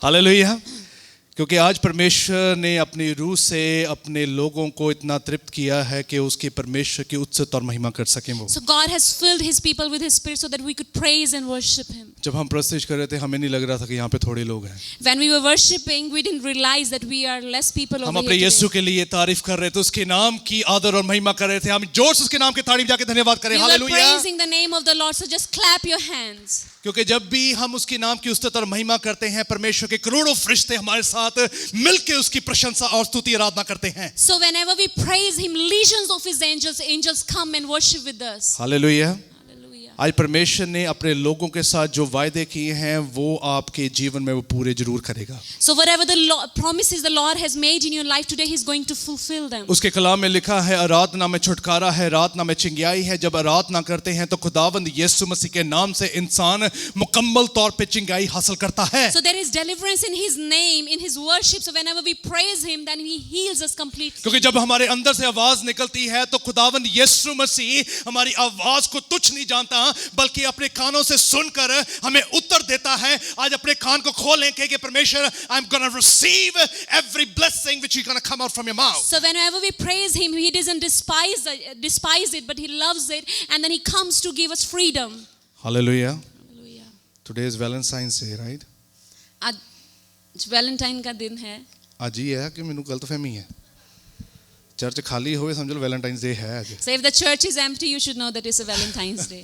Hallelujah. क्योंकि आज परमेश्वर ने अपनी रूह से अपने लोगों को इतना तृप्त किया है कि उसके परमेश्वर की उच्चता और महिमा कर सकें वो। So God has filled His people with His Spirit so that we could praise and worship Him. जब हम प्रस्तुत कर रहे थे हमें नहीं लग रहा था कि यहाँ पे थोड़े लोग हैं। When we were worshiping, we didn't realize that we are less people over हम here अपने यीशु today. के लिए तारीफ कर रहे थे, उसके नाम की आदर और महिमा कर रहे थे। हम जोर से उसके नाम की तारीफ जाके धन्यवाद करें। We were hallelujah. praising the name of the Lord, so just clap your hands. क्योंकि जब भी हम उसके नाम की उस्तत और महिमा करते हैं, परमेश्वर के करोड़ों फरिश्ते हमारे साथ मिलके उसकी प्रशंसा और स्तुति आराधना करते हैं। So whenever we praise Him, legions of His angels come and worship with us. Hallelujah. Hallelujah. आज परमेश्वर ने अपने लोगों के साथ जो वायदे किए हैं वो आपके जीवन में वो पूरे जरूर करेगा। So whatever the promises the Lord has made in your life today, He's going to fulfill them. उसके कलाम में लिखा है आराधना में छुटकारा है, आराधना में चिंगाई है। जब आराधना करते हैं तो खुदावंद यीशु मसीह के नाम से इंसान मुकम्मल तौर पे चिंगाई हासिल करता है। So there is deliverance in His name, in His worship. So whenever we praise Him, then He heals us completely. क्योंकि जब हमारे अंदर से आवाज निकलती है तो खुदावंद यीशु मसीह हमारी आवाज को तुच्छ नहीं जानता, बल्कि अपने कानों से सुनकर हमें उत्तर देता है। आज अपने कान को खोलें कि परमेश्वर, I'm gonna receive every blessing which is gonna come out from your mouth. So whenever we praise Him, He doesn't despise it, but He loves it, and then He comes to give us freedom. Hallelujah. Hallelujah. Today is Valentine's Day, right? आज Valentine का दिन है। आज ही है कि मैंने गलतफहमी है? चर्च खाली होए समझ लो वैलेंटाइंस डे है आज। So if the church is empty, you should know that it's a Valentine's Day.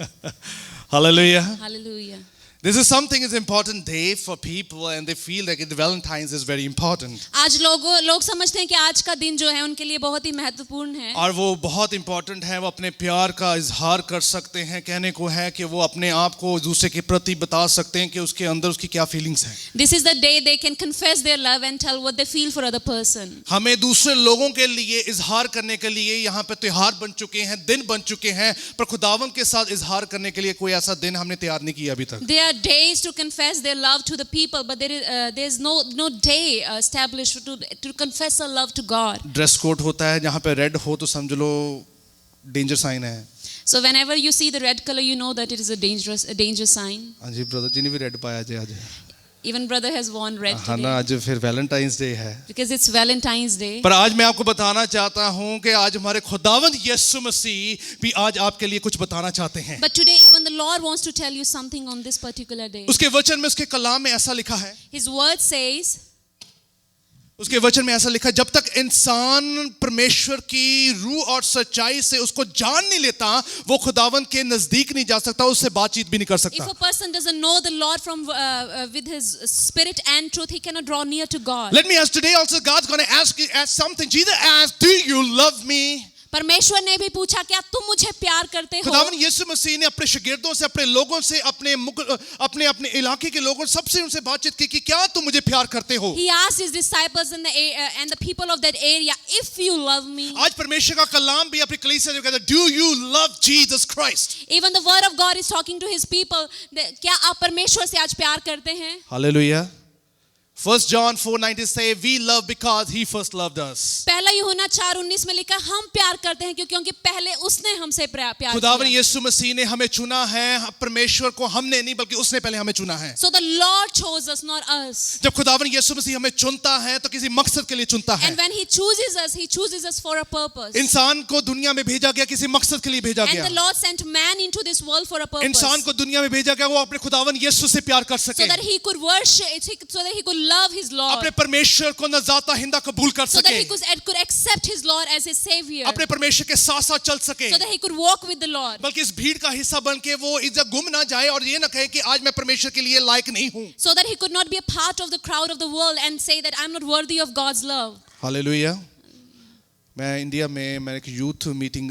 Hallelujah. Hallelujah. This is something is important day for people and they feel like the Valentine's is very important. आज लोग समझते हैं कि आज का दिन जो है उनके लिए बहुत ही महत्वपूर्ण है। और वो बहुत important है, वो अपने प्यार का इजहार कर सकते हैं। कहने को है कि वो अपने आप को दूसरे के प्रति बता सकते हैं कि उसके अंदर उसकी क्या फीलिंग्स हैं। This is the day they can confess their love and tell what they feel for other person. हमें दूसरे लोगों के लिए इजहार करने के लिए यहाँ पे त्योहार बन चुके हैं, दिन बन चुके हैं, पर खुदावंद के साथ इजहार करने के लिए कोई ऐसा दिन हमने तैयार नहीं किया अभी तक। There are days to confess their love to the people, but there is no day established to confess our love to God. Dress code होता है, जहाँ पे रेड हो तो समझ लो डेंजर साइन है। So whenever you see the red color, you know that it is a danger sign. हाँ जी, brother जी ने भी रेड पाया जी आज। Even brother has worn red हाँ ना, today. आज फिर वैलेंटाइंस डे है। Because it's Valentine's Day. पर आज मैं आपको बताना चाहता हूँ कि आज हमारे खुदावंद यीशु मसीह भी आज आपके लिए कुछ बताना चाहते हैं। But today even the Lord wants to tell you something on this particular day. उसके वचन में, उसके कलाम में ऐसा लिखा है, His word says, उसके वचन में ऐसा लिखा है, जब तक इंसान परमेश्वर की रूह और सच्चाई से उसको जान नहीं लेता वो खुदावंद के नजदीक नहीं जा सकता, उससे बातचीत भी नहीं कर if सकता। a person doesn't know the Lord from with his spirit and truth, he cannot draw near to God. Let me ask today also, God's going to ask something. Jesus asked, do you love me? परमेश्वर ने भी पूछा, क्या तुम मुझे प्यार करते हो? खुदावंद यीशु मसीह ने अपने शागिर्दों से, अपने लोगों से, अपने इलाके के लोगों सबसे उनसे बातचीत की कि क्या तुम मुझे प्यार करते हो? He asked his disciples and the people of that area, if you love me. आज परमेश्वर का कलाम भी अपनी कलीसिया से कहता है, do you love Jesus Christ? Even the word of God is talking to his people. क्या आप परमेश्वर से आज प्यार करते हैं? Hallelujah. 1 John 4:19 say we love because he first loved us. पहला यूहन्ना 4:19 में लिखा, हम प्यार करते हैं क्योंकि पहले उसने हमसे प्यार खुदावंद किया। यीशु मसीह ने हमें चुना है, परमेश्वर को हमने नहीं बल्कि उसने पहले हमें चुना है। So the Lord chose us, not us. जब खुदावंद यीशु मसीह हमें चुनता है तो किसी मकसद के लिए चुनता है। And when he chooses us for a purpose. इंसान को दुनिया में भेजा गया किसी मकसद के लिए भेजा And गया। the Lord sent man into this world for a purpose. इंसान को दुनिया में भेजा गया वो अपने खुदावंद यीशु से प्यार कर So सके, that he could worship, so that he could love his Lord. अपने परमेश्वर को नजाता हिंदा कबूल कर So that सके, he could accept his Lord as his savior. अपने परमेश्वर के साथ साथ चल सके, So that he could walk with the Lord. बल्कि इस भीड़ का हिस्सा बन के वो इधर गुम ना जाए और ये ना कहे कि आज मैं परमेश्वर के लिए लायक नहीं हूँ। So that he could not be a part of the crowd of the world and say that I'm not worthy of God's love. Hallelujah. मैं इंडिया में मैं एक यूथ मीटिंग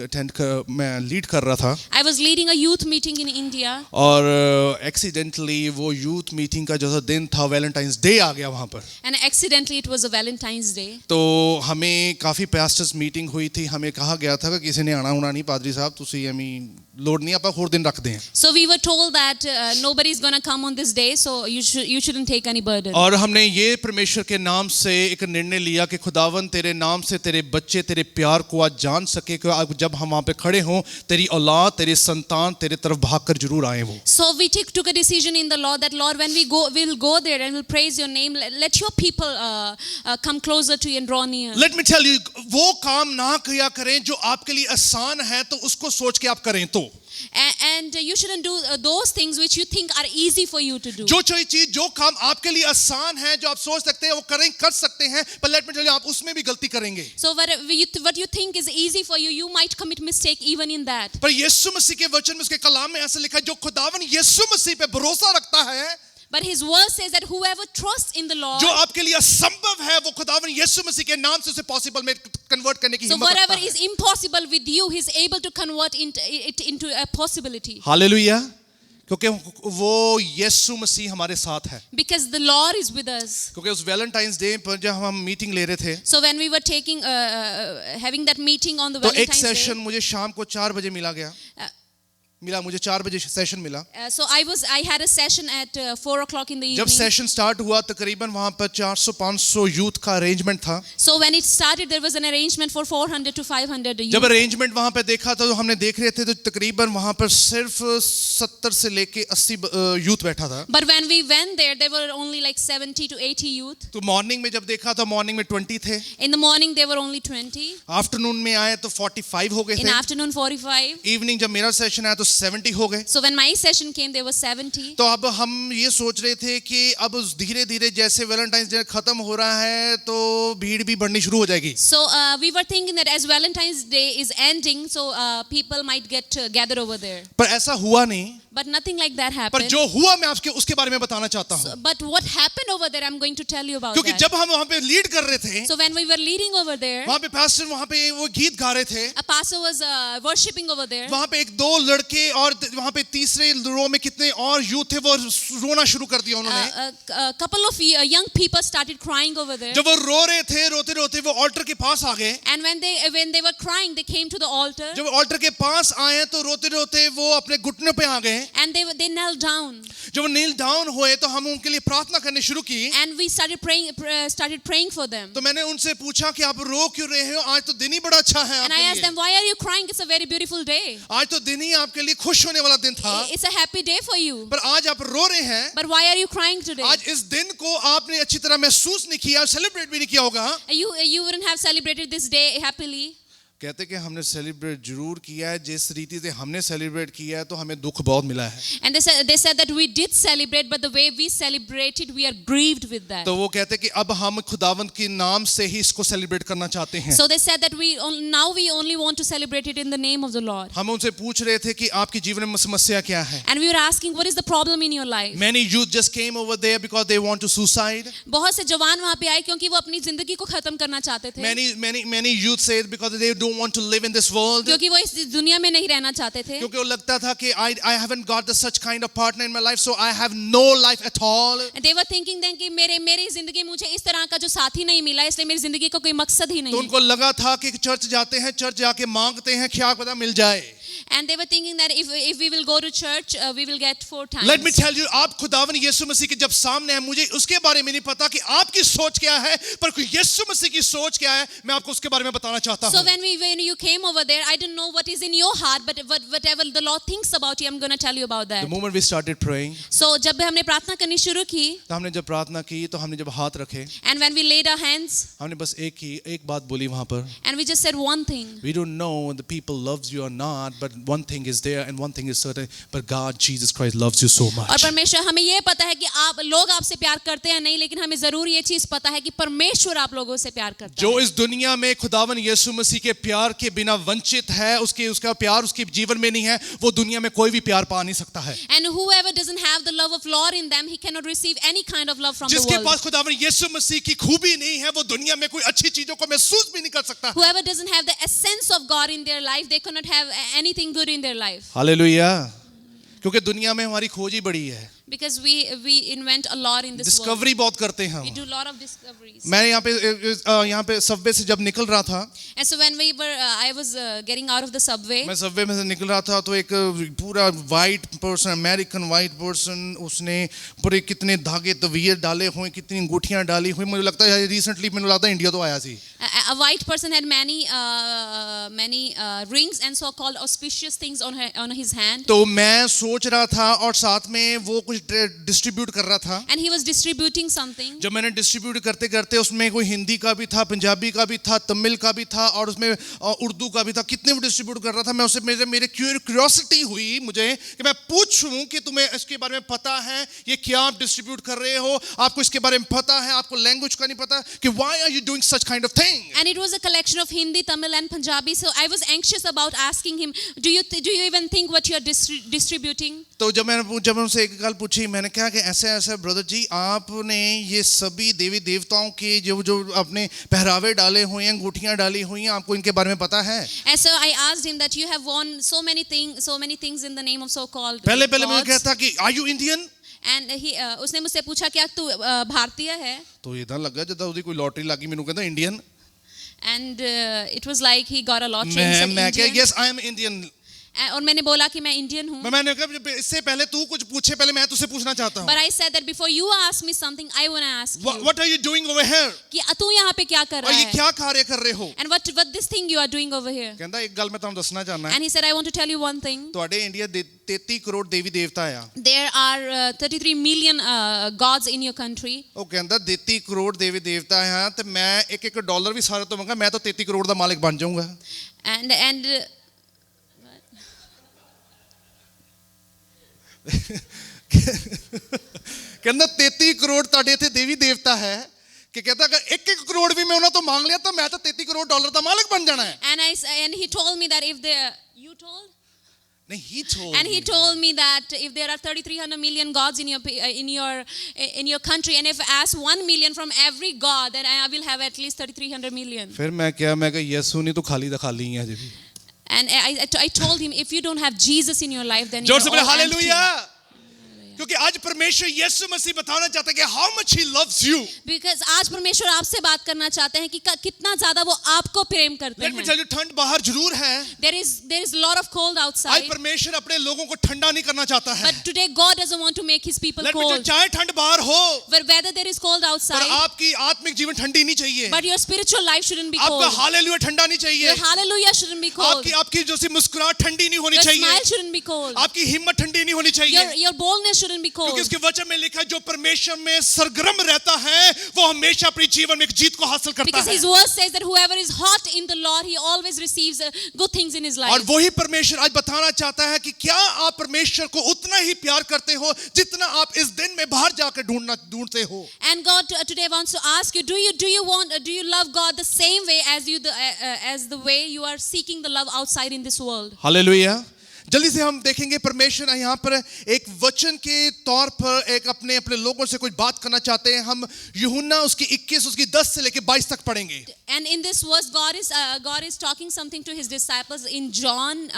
मैं लीड कर रहा था I was leading a youth meeting in India. और accidentally वो यूथ मीटिंग का जो सा दिन था वैलेंटाइंस डे आ गया वहाँ पर। And accidentally it was a Valentine's Day. तो हमें काफ़ी पास्टर्स मीटिंग हुई थी, हमें कहा गया था कि किसी ने आना होना नहीं, पादरी साहब तुसी लोड नहीं, आप और दिन रख दें। So we were told that nobody is going to come on this day, so you shouldn't take any burden. और हमने ये परमेश्वर के नाम से एक निर्णय लिया कि खुदावन तेरे नाम से तेरे बच्चे तेरे प्यार को आज जान सके कि आज जब हम वहाँ पे खड़े हों तेरी औलाद तेरे संतान तेरे तरफ भागकर जरूर आए वो. So we took a decision in the Lord that Lord, when we'll go there and we'll praise your name. Let your people come closer to you and draw near. Let me tell you, वो काम ना किया करें जो आपके लिए आसान है तो उसको सोच के आप करें तो. And you shouldn't do those things which you think are easy for you to do. जो काम आपके लिए आसान है जो आप सोच सकते हैं वो कर सकते हैं, पर लेट मी टेल यू आप उसमें भी गलती करेंगे. So what you think is easy for you, you might commit mistake even in that. पर यीशु मसीह के वचन में उसके कलाम में ऐसा लिखा है जो खुदावन यीशु मसीह पे भरोसा रखता है, But his word says that whoever trusts in the Lord, जो आपके लिए असंभव है वो खुदावन यीशु मसीह के नाम से उसे पॉसिबल में कन्वर्ट करने की so हिम्मत whatever रखता है. is impossible with you, he's able to convert it into a possibility. Hallelujah. क्योंकि वो यीशु मसीह हमारे साथ है. Because the Lord is with us. क्योंकि उस वैलेंटाइंस डे पर जब हम मीटिंग ले रहे थे So when we were having that meeting on the तो एक Valentine's Day, सेशन मुझे शाम को 4 बजे मुझे 4 बजे सेशन मिला. so I had a session at 4 o'clock in the जब evening. सेशन स्टार्ट हुआ तकरीबन वहां पर 400-500 यूथ का अरेंजमेंट था. So when it started, there was an arrangement for 400 to 500 youth. जब अरेंजमेंट वहां पे देखा तो हमने देख रहे थे तो तकरीबन वहां पर सिर्फ 70 से लेके 80 यूथ बैठा था. But when we went there were only like 70 to 80 youth. तो मॉर्निंग में जब देखा तो मॉर्निंग में 20 थे. In the morning there were only 20. Afternoon में आए तो 45 हो गए In थे. afternoon 45. इवनिंग जब मेरा सेशन आया तो 70 हो गए. So when my session came, there were 70. तो अब हम ये सोच रहे थे कि अब धीरे धीरे जैसे वैलेंटाइंस डे खत्म हो रहा है तो भीड़ भी बढ़नी शुरू हो जाएगी. So we were thinking that as Valentine's Day is ending, so people might get gathered over there. पर ऐसा हुआ नहीं. But nothing like that पर happened. जो हुआ मैं आपके उसके बारे में बताना चाहता हूँ. But what happened over there, I'm going to tell you about क्योंकि that. जब हम वहाँ पे लीड कर रहे थे So when we were leading over there, वहाँ पे पास्टर वहाँ पे वो गीत गा रहे थे. a pastor was worshipping over there. वहाँ पे 1-2 लड़के और वहाँ पे तीसरे रो में कितने और यूथ थे वो रोना शुरू कर दिया उन्होंने. A couple of young people started crying over there. जब वो रो रहे थे रोते रोते वो ऑल्टर के पास आ गए. And when they were crying, they came to the altar. जब ऑल्टर के पास आए तो रोते रोते वो अपने घुटनों पे आ गए. And they knelt down. जब वो नील डाउन हुए तो हम उनके लिए प्रार्थना करने शुरू की. And we started praying for them. तो मैंने उनसे पूछा कि आप रो क्यों रहे हो, आज तो दिन ही बड़ा अच्छा है And I asked आपके them, why are you crying? It's a very beautiful day. लिए. आज तो दिन ही आपके लिए खुश होने वाला दिन था. It's a happy day for you. पर आज आप रो रहे हैं. But why are you crying today? आज इस दिन को आपने अच्छी तरह महसूस नहीं किया, सेलिब्रेट भी नहीं किया होगा. You wouldn't have celebrated this day happily. कहते कि हमने सेलिब्रेट जरूर किया है, जिस रीति से हमने सेलिब्रेट किया है तो हमें दुख बहुत मिला है. And they said that we did celebrate, but the way we celebrated, we are grieved with that. तो वो कहते कि अब हम खुदावंद के नाम से ही इसको सेलिब्रेट करना चाहते हैं. So they said that now we only want to celebrate it in the name of the Lord. हम उनसे पूछ रहे थे कि आपके जीवन में समस्या क्या है. And we were asking, what is the problem in your life? Many youth just came over there because they want to suicide. बहुत से जवान वहाँ पे आए क्योंकि वो अपनी जिंदगी को खत्म करना चाहते थे. Many youth say it because they don't want to live in this world. क्योंकि वो इस दुनिया में नहीं रहना चाहते थे. क्योंकि वो लगता था कि I haven't got the such kind of partner in my life, so I have no life at all. And they were thinking then कि मेरी जिंदगी मुझे इस तरह का जो साथी नहीं मिला, इसलिए मेरी जिंदगी का कोई मकसद ही नहीं तो है. उनको लगा था कि चर्च जाते हैं, चर्च जाके मांगते हैं, क्या पता मिल जाए. And they were thinking that if we will go to church, we will get 4 times. Let me tell you, आप खुदावन यीशु मसीह के जब सामने हैं, मुझे उसके बारे में नहीं पता कि आपकी सोच क्या है, पर यीशु मसीह की सोच क्या है, मैं आपको उसके बारे में बताना चाहता हूँ. So when you came over there, I didn't know what is in your heart, but whatever the Lord thinks about you, I'm going to tell you about that. The moment we started praying, So जब हमने प्रार्थना करनी शुरू की, तो हमने जब प्रार्थना की तो हमने जब हाथ रखे, and when we laid our hands, हमने बस एक बात बोली वहाँ पर. and we just said one thing. We don't know the people loves you or not, but one thing is there and one thing is certain, but God Jesus Christ loves you so much. और परमेश्वर हमें ये पता है कि लोग आपसे प्यार करते हैं नहीं, लेकिन हमें जरूर ये चीज पता है कि परमेश्वर आप लोगों से प्यार करता है. जो इस दुनिया में खुदावन यीशु मसीह के प्यार के बिना वंचित है, उसका प्यार उसके जीवन में नहीं है, वो दुनिया में कोई भी प्यार पा नहीं सकता है. And whoever doesn't have the love of Lord in them, he cannot receive any kind of love from the जिसके world. पास खुदावन यीशु मसीह की खूबी नहीं है, वो दुनिया में कोई अच्छी चीजों को महसूस भी नहीं कर सकता. Whoever doesn't have the essence of God in their life, they cannot have anything good in their life. Hallelujah. क्योंकि दुनिया में हमारी खोज ही बड़ी है. Because we invent a lot in this world. Discovery बहुत करते हैं We हम। do a lot of discoveries. मैं यहाँ पे सबवे से जब निकल रहा था, And so when I was getting out of the subway, मैं सबवे में से निकल रहा था तो एक पूरा white person, American white person, उसने पूरे कितने धागे तवीर डाले हुए, कितनी अंगूठियां डाली हुई, मुझे लगता है रिसेंटली मैंने लगता है इंडिया तो आया सी। a white person had many rings and so called auspicious things on his hand. तो मैं सोच रहा था और साथ में वो कुछ डिस्ट्रीब्यूट कर रहा था। And he was distributing something. जब मैंने डिस्ट्रीब्यूट करते करते उसमें कोई हिंदी का भी था, पंजाबी का भी था, तमिल का भी था और उसमें उर्दू का भी था, कितने वो डिस्ट्रीब्यूट कर रहा था। मैं उससे मेरे क्यूरियोसिटी हुई मुझे कि मैं पूछूं कि तुम्हें इसके बारे में पता है, ये क्या आप डिस्ट्रीब्यूट कर रहे हो, आपको इसके बारे में पता है, आपको लैंग्वेज का नहीं पता कि why are you doing such kind of thing? And it was a collection of Hindi, Tamil and Punjabi. So I was anxious about asking him, do you even think what you are distributing? तो जब मैंने उनसे एक गल पूछी, मैंने कहा कि ऐसे ब्रदर जी, आपने ये सभी देवी देवताओं के जो अपने पहरावे डाले हुए हैं, अंगूठियां डाली हुई हैं, आपको इनके बारे में पता है? And so I asked him that you have worn so many things in the name of so-called पहले gods. मुझे कहता कि are you Indian? And उसने मुझसे पूछा क्या तू भारतीय है? तो इधर लगा जब उसकी कोई लॉटरी लगी, मैंने कहता Indian. And it was like he got a lottery. मैं क्या, yes I am Indian। और मैंने बोला कि मैं इंडियन हूँ. मैंने कहा इससे पहले तू कुछ पूछे, पहले मैं तुझसे पूछना चाहता हूँ। But I said that before you ask me something, I want to ask you. What are you doing over here? कि तू यहाँ पे क्या कर और रहा ये है? क्या कार्य कर रहे हो? And what this thing you are doing over here? कहता एक गल मैं तुहानू दसना चाहना है। And he said, I want to tell you one thing. ਤੁਹਾਡੇ ਇੰਡੀਆ ਦੇ 33 ਕਰੋੜ ਦੇਵੀ ਦੇਵਤਾ ਆ। There are 33 million gods in your country. ਉਹ ਕਹਿੰਦਾ 33 ਕਰੋੜ ਦੇਵੀ ਦੇਵਤਾ ਆ ਤੇ ਮੈਂ ਇੱਕ ਡਾਲਰ ਵੀ ਸਾਰੇ ਤੋਂ ਮੰਗਾ, ਮੈਂ ਤਾਂ 33 ਕਰੋੜ ਦਾ ਮਾਲਕ ਬਣ ਜਾਊਂਗਾ। And ਕਹਿੰਦਾ 33 ਕਰੋੜ ਤੁਹਾਡੇ ਇੱਥੇ ਦੇਵੀ ਦੇਵਤਾ ਹੈ ਕਿ ਕਹਿੰਦਾ ਅਗਰ 1 ਕਰੋੜ ਵੀ ਮੈਂ ਉਹਨਾਂ ਤੋਂ ਮੰਗ ਲਿਆ ਤਾਂ ਮੈਂ ਤਾਂ 33 ਕਰੋੜ ਡਾਲਰ ਦਾ ਮਾਲਕ ਬਣ ਜਾਣਾ ਹੈ। And he told me that if you told? नहीं, he told me that if there are 3,300 million gods in your country, and if I ask 1 million from every god, then I will have at least 3,300 million. फिर मैं कहा यीशु नहीं तो खाली दा खाली ही है जी। And I told him, if you don't have Jesus in your life, then जोर you're से बोले all empty. हालेलुया। क्योंकि आज परमेश्वर यीशु मसीह बताना चाहता है कि how much he loves you. Because आज परमेश्वर आपसे बात करना चाहते हैं कि कितना ज्यादा वो आपको प्रेम करते Let me हैं. tell you, ठंड बाहर जरूर है। There is a lot of cold आज outside. परमेश्वर अपने लोगों को ठंडा नहीं करना चाहता है। But today God doesn't want to make his people Let me tell you, cold. चाहे ठंड बाहर हो, But whether there is cold पर outside, आपकी आत्मिक जीवन ठंडी नहीं चाहिए। but your spiritual life shouldn't be आपका cold. हालेलुया ठंडा नहीं चाहिए। Your hallelujah shouldn't be cold. आपकी जो सी मुस्कुराहट ठंडी नहीं होनी Your चाहिए। smile shouldn't be cold. आपकी हिम्मत ठंडी नहीं होनी चाहिए। Your boldness shouldn't be क्योंकि cold. उसके वचन में लिखा है जो परमेश्वर में सरगर्म रहता है वो हमेशा अपने जीवन में एक जीत को हासिल करता Because है। his word says that whoever is hot in the Lord, he always receives good things in his life. और वही परमेश्वर आज बताना चाहता है कि क्या आप परमेश्वर को उतना ही प्यार करते हो जितना आप इस दिन में बाहर जाकर ढूंढते हो। And God today wants to ask you, do you love God the same way as the way you are seeking the love outside in this world? Hallelujah. जल्दी से हम देखेंगे परमेश्वर यहाँ पर एक वचन के तौर पर एक अपने लोगों से कुछ बात करना चाहते हैं। हम यूहन्ना उसकी 21 उसकी 10 से लेकर 22 तक पढ़ेंगे। And in this verse, God is talking something to his disciples in John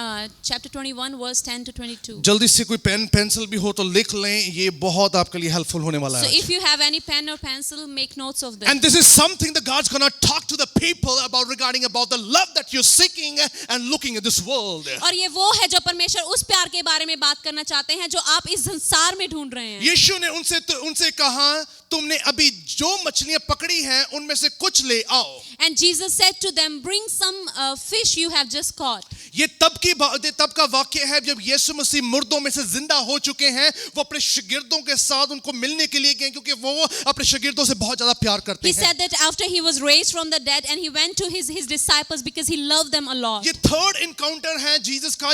chapter 21 verse 10 to 22. जल्दी से कोई पेन पेंसिल भी हो तो लिख लें, ये बहुत आपके लिए हेल्पफुल होने वाला So है। if you have any pen or pencil, make notes of them. And this is something that God's going to talk to the people regarding the love that you're seeking and looking at this world. और ये वो है जो परमेश्वर उस प्यार के बारे में बात करना चाहते हैं जो आप इस संसार में ढूंढ रहे हैं. यीशु ने उनसे कहा तुमने अभी जो मछलियां पकड़ी हैं उनमें से कुछ ले आओ. And Jesus said to them, bring some fish you have just caught. ये तब का वाक्य है जब यीशु मसीह मुर्दों में से जिंदा हो चुके हैं. वो अपने शागिर्दों के साथ उनको मिलने के लिए गए क्योंकि वो अपने शागिर्दों से बहुत ज्यादा प्यार करते He हैं. said that after he was raised from the dead and he went to his disciples because he loved them a lot. ये थर्ड इनकाउंटर है जीसस का.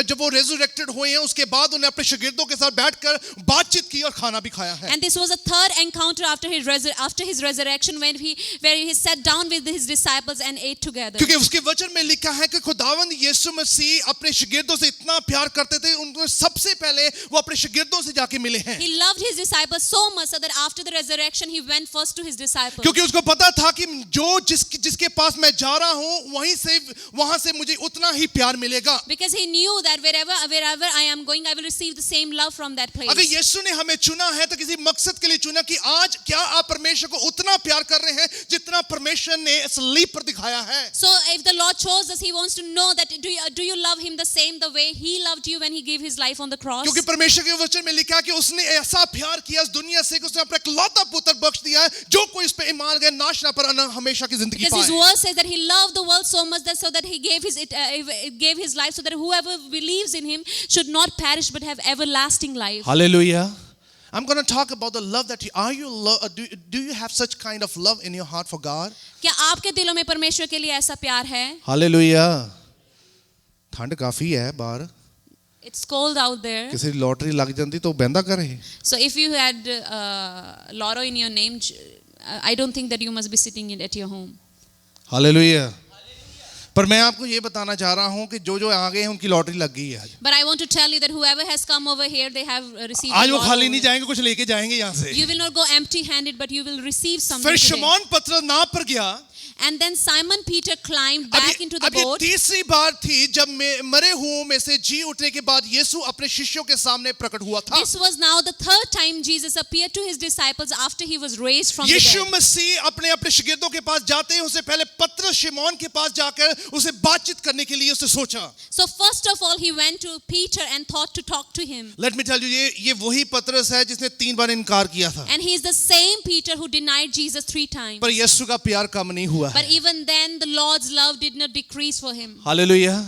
जब वो रेजरेक्टेड हुए हैं उसके बाद उन्हें अपने शागिर्दों के साथ बैठकर बातचीत की और खाना भी खाया है. And this was a third encounter encounter after his resurrection where he sat down with his disciples and ate together. क्योंकि उसके वचन में लिखा है कि खुदावंद यीशु मसीह अपने शागिर्दों से इतना प्यार करते थे, उनको सबसे पहले वो अपने शागिर्दों से जाके मिले हैं. He loved his disciples so much so that after the resurrection he went first to his disciples. क्योंकि उसको पता था कि जिसके पास मैं जा रहा हूं वहां से मुझे उतना ही प्यार मिलेगा. Because he knew that wherever I am going, I will receive the same love from that place. अगर यीशु ने हमें चुना है तो किसी मकसद के लिए चुना कि आज क्या आप परमेश्वर को उतना प्यार कर रहे हैं जितना परमेश्वर ने सलीब पर दिखाया है. So if the Lord chose us, he wants to know that do you love him the same the way he loved you when he gave his life on the cross? क्योंकि परमेश्वर के वचन में लिखा है कि उसने ऐसा प्यार किया इस दुनिया से कि उसने अपना इकलौता पुत्र बख्श दिया है, जो कोई इस पे ईमान लाए नाश ना पर हमेशा की जिंदगी Because his पाए. word says that he loved the world so much that so that he gave his life so that whoever believes in him should not perish but have everlasting life. Hallelujah. I'm going to talk about the love that do you have such kind of love in your heart for God? क्या आपके दिलों में परमेश्वर के लिए ऐसा प्यार है? Hallelujah. ठंड काफी है बाहर. It's cold out there. किसी लॉटरी लग जाती तो बंदा करे. So if you had lotto in your name, I don't think that you must be sitting at your home. Hallelujah. पर मैं आपको ये बताना चाह रहा हूँ कि जो आ गए हैं उनकी लॉटरी लग गई है आज. But I want to tell you that whoever has come over here, they have received. आज वो खाली नहीं जाएंगे, कुछ लेके जाएंगे यहाँ से. You will not go empty-handed, but you will receive something. फिर today. शमौन पतरस नाव पर गया. And then Simon Peter climbed back into the अब ये boat. तीसरी बार थी जब मरे हुओं में से जी उठने के बाद यीशु अपने शिष्यों के सामने प्रकट हुआ था. This was now the third time Jesus appeared to his disciples after he was raised from the Yeshu dead. मसीह अपने शागिर्दों के पास जाते हैं उससे पहले पतरस शिमोन के पास जाकर उसे बातचीत करने के लिए उसने सोचा. So first of all he went to Peter and thought to talk to him. Let me tell you, ये वही पतरस है जिसने 3 बार इनकार किया था. And he is the same Peter who denied Jesus 3 times. पर यीशु का प्यार कम नहीं हुआ But है. even then the Lord's love did not decrease for him. Hallelujah.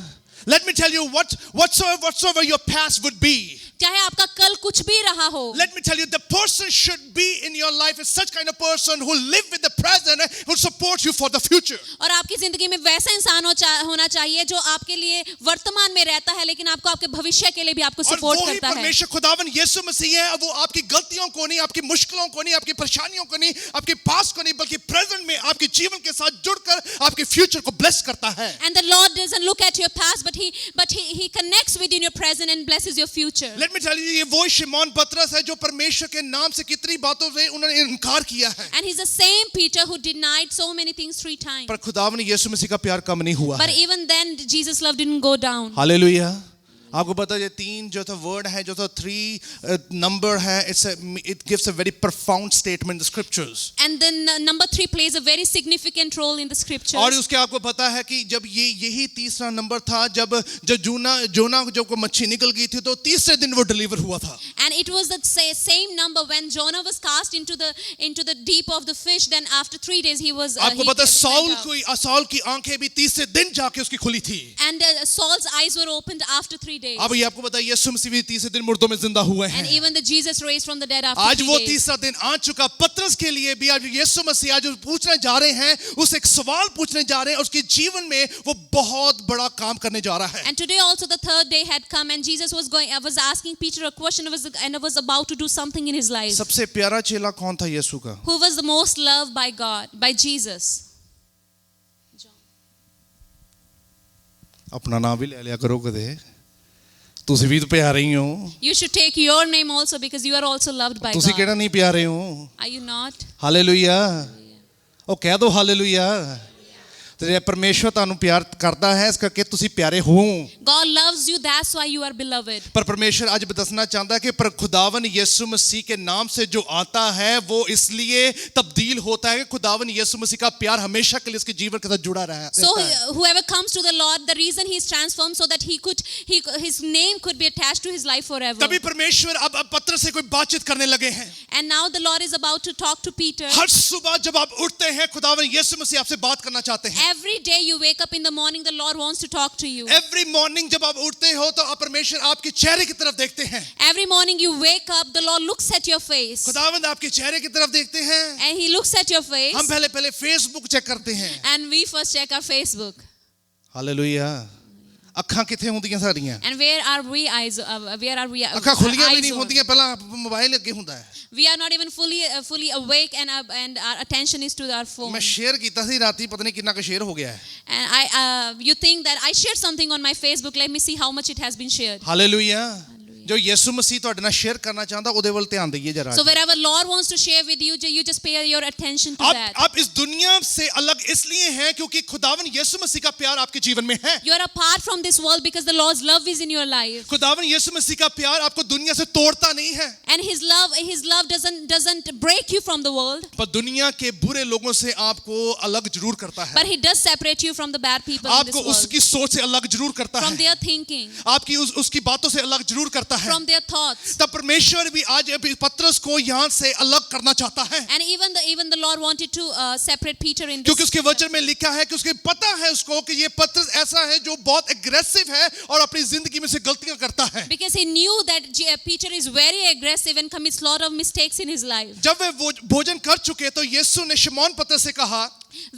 Let me tell you whatsoever your past would be. चाहे आपका कल कुछ भी रहा हो. Let me tell you, the person should be in your life is such kind of person who live with the present, who support you for the future. और आपकी जिंदगी में वैसा इंसान होना चाहिए जो आपके लिए वर्तमान में रहता है लेकिन आपको आपके भविष्य के लिए भी आपको सपोर्ट करता है. परमेश्वर खुदावन यीशु मसीह है. वो आपकी गलतियों को नहीं, आपकी मुश्किलों को नहीं, आपकी परेशानियों को नहीं, आपके पास को नहीं, बल्कि प्रेजेंट में आपके जीवन के साथ जुड़कर आपके फ्यूचर को ब्लेस करता है. And the Lord doesn't look at your past, but he connects within your present and blesses your future. Let me tell you, ये वो शिमोन पतरस है जो परमेश्वर के नाम से कितनी बातों से उन्होंने इनकार किया है. And he's the same Peter who denied so many things 3 times. पर खुदावन यीशु मसीह का प्यार कम नहीं हुआ. But even then Jesus' love didn't go down. Hallelujah. आपको पता है 3 जो था वर्ड है, जो था 3 नंबर है, it gives a very profound statement in the scriptures. And then number 3 plays a very significant role in the scriptures. और उसके आपको पता है कि जब यही तीसरा नंबर था जब जोना जब को मच्छी निकल गई थी तो तीसरे दिन वो डिलीवर हुआ था. And it was the same number when Jonah was cast into the deep of the fish. Then after 3 days he was. आपको पता है साउल की आंखें भी तीसरे दिन जाके उसकी खुली थी. And Saul's eyes were opened after 3 days. अब ये आपको पता है यीशु मसीह भी तीसरे दिन मुर्दों में जिंदा हुए हैं. And even the Jesus raised from the dead after 3 आज days. वो तीसरा दिन आ चुका. पतरस के लिए भी आज यीशु मसीह आज पूछने जा रहे हैं, उसे एक सवाल पूछने जा रहे हैं, उसके जीवन में वो बहुत बड़ा काम करने जा रहा है. And today also the third day had come and Jesus was asking Peter a question and was about to do something in his life. सबसे प्यारा चेला कौन था यीशु का? Who was the most loved by God, by Jesus? अपना नाम भी ले लिया करो कदे. ਤੁਸੀਂ ਵੀ ਤਾਂ ਪਿਆਰੇ ਹੀ ਹੋ. You should take your name also because you are also loved by ਤੁਸੀਂ God. ਕਿਹੜਾ ਨਹੀਂ ਪਿਆਰੇ ਹੋ? Are you not? ਹਾਲੇਲੂਇਆ. ਉਹ ਕਹਿ ਦੋ ਹਾਲੇਲੂਇਆ. ਤੇ ਪਰਮੇਸ਼ਵਰ ਤੁਹਾਨੂੰ ਪਿਆਰ ਕਰਦਾ ਹੈ ਇਸ ਕਰਕੇ ਤੁਸੀਂ ਪਿਆਰੇ ਹੋ. God loves you, that's why you are beloved. पर परमेश्वर आज बताना चाहता है कि पर खुदावन यीशु मसीह के नाम से जो आता है वो इसलिए तब्दील होता है कि खुदावन यीशु मसीह का प्यार हमेशा के लिए उसके जीवन के साथ जुड़ा रहा है. So whoever comes to the Lord, the reason he is transformed so that his name could be attached to his life forever. तभी परमेश्वर अब पतरस से कोई बातचीत करने लगे हैं. And now the Lord is about to talk to Peter. हर सुबह जब आप उठते हैं खुदावन यीशु मसीह आपसे बात करना चाहते हैं. Every day you wake up in the morning, the Lord wants to talk to you. Every morning जब आप उठते हो तो परमेश्वर आपके चेहरे की तरफ देखते हैं. Every morning you wake up, the Lord looks at your face. खुदावंद आपके चेहरे की तरफ देखते हैं. And he looks at your face. हम पहले फेसबुक चेक करते हैं. And we first check our Facebook. Hallelujah. ਅੱਖਾਂ ਕਿੱਥੇ ਹੁੰਦੀਆਂ ਸਾਡੀਆਂ And where are we eyes? Where are we? ਅੱਖਾਂ ਖੁੱਲੀਆਂ ਵੀ eyes ਨਹੀਂ on? ਹੁੰਦੀਆਂ ਪਹਿਲਾਂ ਮੋਬਾਈਲ ਅੱਗੇ ਹੁੰਦਾ ਹੈ We are not even fully awake, and our attention is to our phone. ਮੈਂ ਸ਼ੇਅਰ ਕੀਤਾ ਸੀ ਰਾਤੀ ਪਤਾ ਨਹੀਂ ਕਿੰਨਾ ਕੁ ਸ਼ੇਅਰ ਹੋ ਗਿਆ ਹੈ And you think that I shared something on my Facebook. Let me see how much it has been shared. Hallelujah ਜੋ ਯਿਸੂ ਮਸੀਹ ਤੁਹਾਡੇ ਨਾਲ ਸ਼ੇਅਰ ਕਰਨਾ ਚਾਹੁੰਦਾ ਉਹਦੇ ਵੱਲ ਧਿਆਨ ਦਈਏ ਜਰਾ So wherever Lord wants to share with you, you just pay your attention to that. आप इस दुनिया से अलग इसलिए हैं क्योंकि खुदावन यीशु मसीह का प्यार आपके जीवन में है You are apart from this world because the Lord's love is in your life. खुदावन यीशु मसीह का प्यार आपको दुनिया से तोड़ता नहीं है And His love doesn't break you from the world, पर दुनिया के बुरे लोगों से आपको अलग जरूर करता है but He does separate you from the bad people in this आपको world, उसकी सोच से अलग जरूर करता from है their thinking, आपकी उसकी बातों से अलग जरूर करता है from their thoughts. तब परमेश्वर भी आज अभी पतरस को यहाँ से अलग करना चाहता है And even the Lord wanted to separate Peter in this. क्योंकि उसके वचन में लिखा है कि उसके पता है उसको कि ये पतरस ऐसा है जो बहुत एग्रेसिव है और अपनी जिंदगी में से गलतियां करता है Because he knew that Peter is very aggressive and commits lot of mistakes in his life. जब वे भोजन कर चुके तो यीशु ने शमौन पतरस से कहा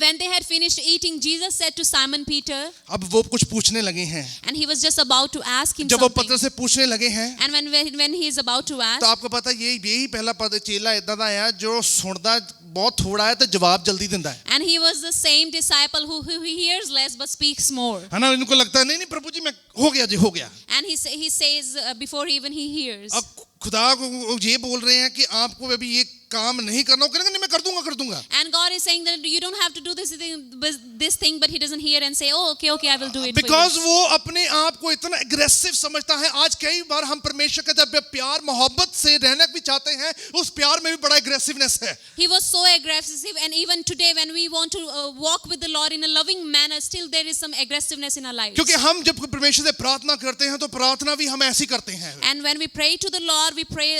When they had finished eating, Jesus said to Simon Peter, अब वो कुछ पूछने लगे हैं and he was just about to ask him जब वो something. पतरस से पूछने लगे हैं And when he is about to ask, तो आपको पता यही पहला पद चेला इदां दा है जो सुनदा बहुत थोड़ा है तो जवाब जल्दी दिंदा है and he was the same disciple who hears less but speaks more. है ना इनको लगता है नहीं प्रभु जी मैं हो गया And he says before even he hears. अब खुदा को ये बोल रहे हैं कि आपको अभी ये काम नहीं करना वो करेंगे नहीं मैं कर दूंगा And God is saying that you don't have to do this thing, but he doesn't hear and say, oh okay I will do it because for you. वो अपने आप को इतना एग्रेसिव समझता है आज कई बार हम परमेश्वर के जब प्यार मोहब्बत से रहना भी चाहते हैं उस प्यार में भी बड़ा एग्रेसिवनेस है He was so aggressive, and even today when we want to walk with the Lord in a loving manner, still there is some aggressiveness in our lives. क्योंकि हम जब परमेश्वर से प्रार्थना करते हैं तो प्रार्थना भी हम ऐसी करते हैं And when we pray to the Lord, we pray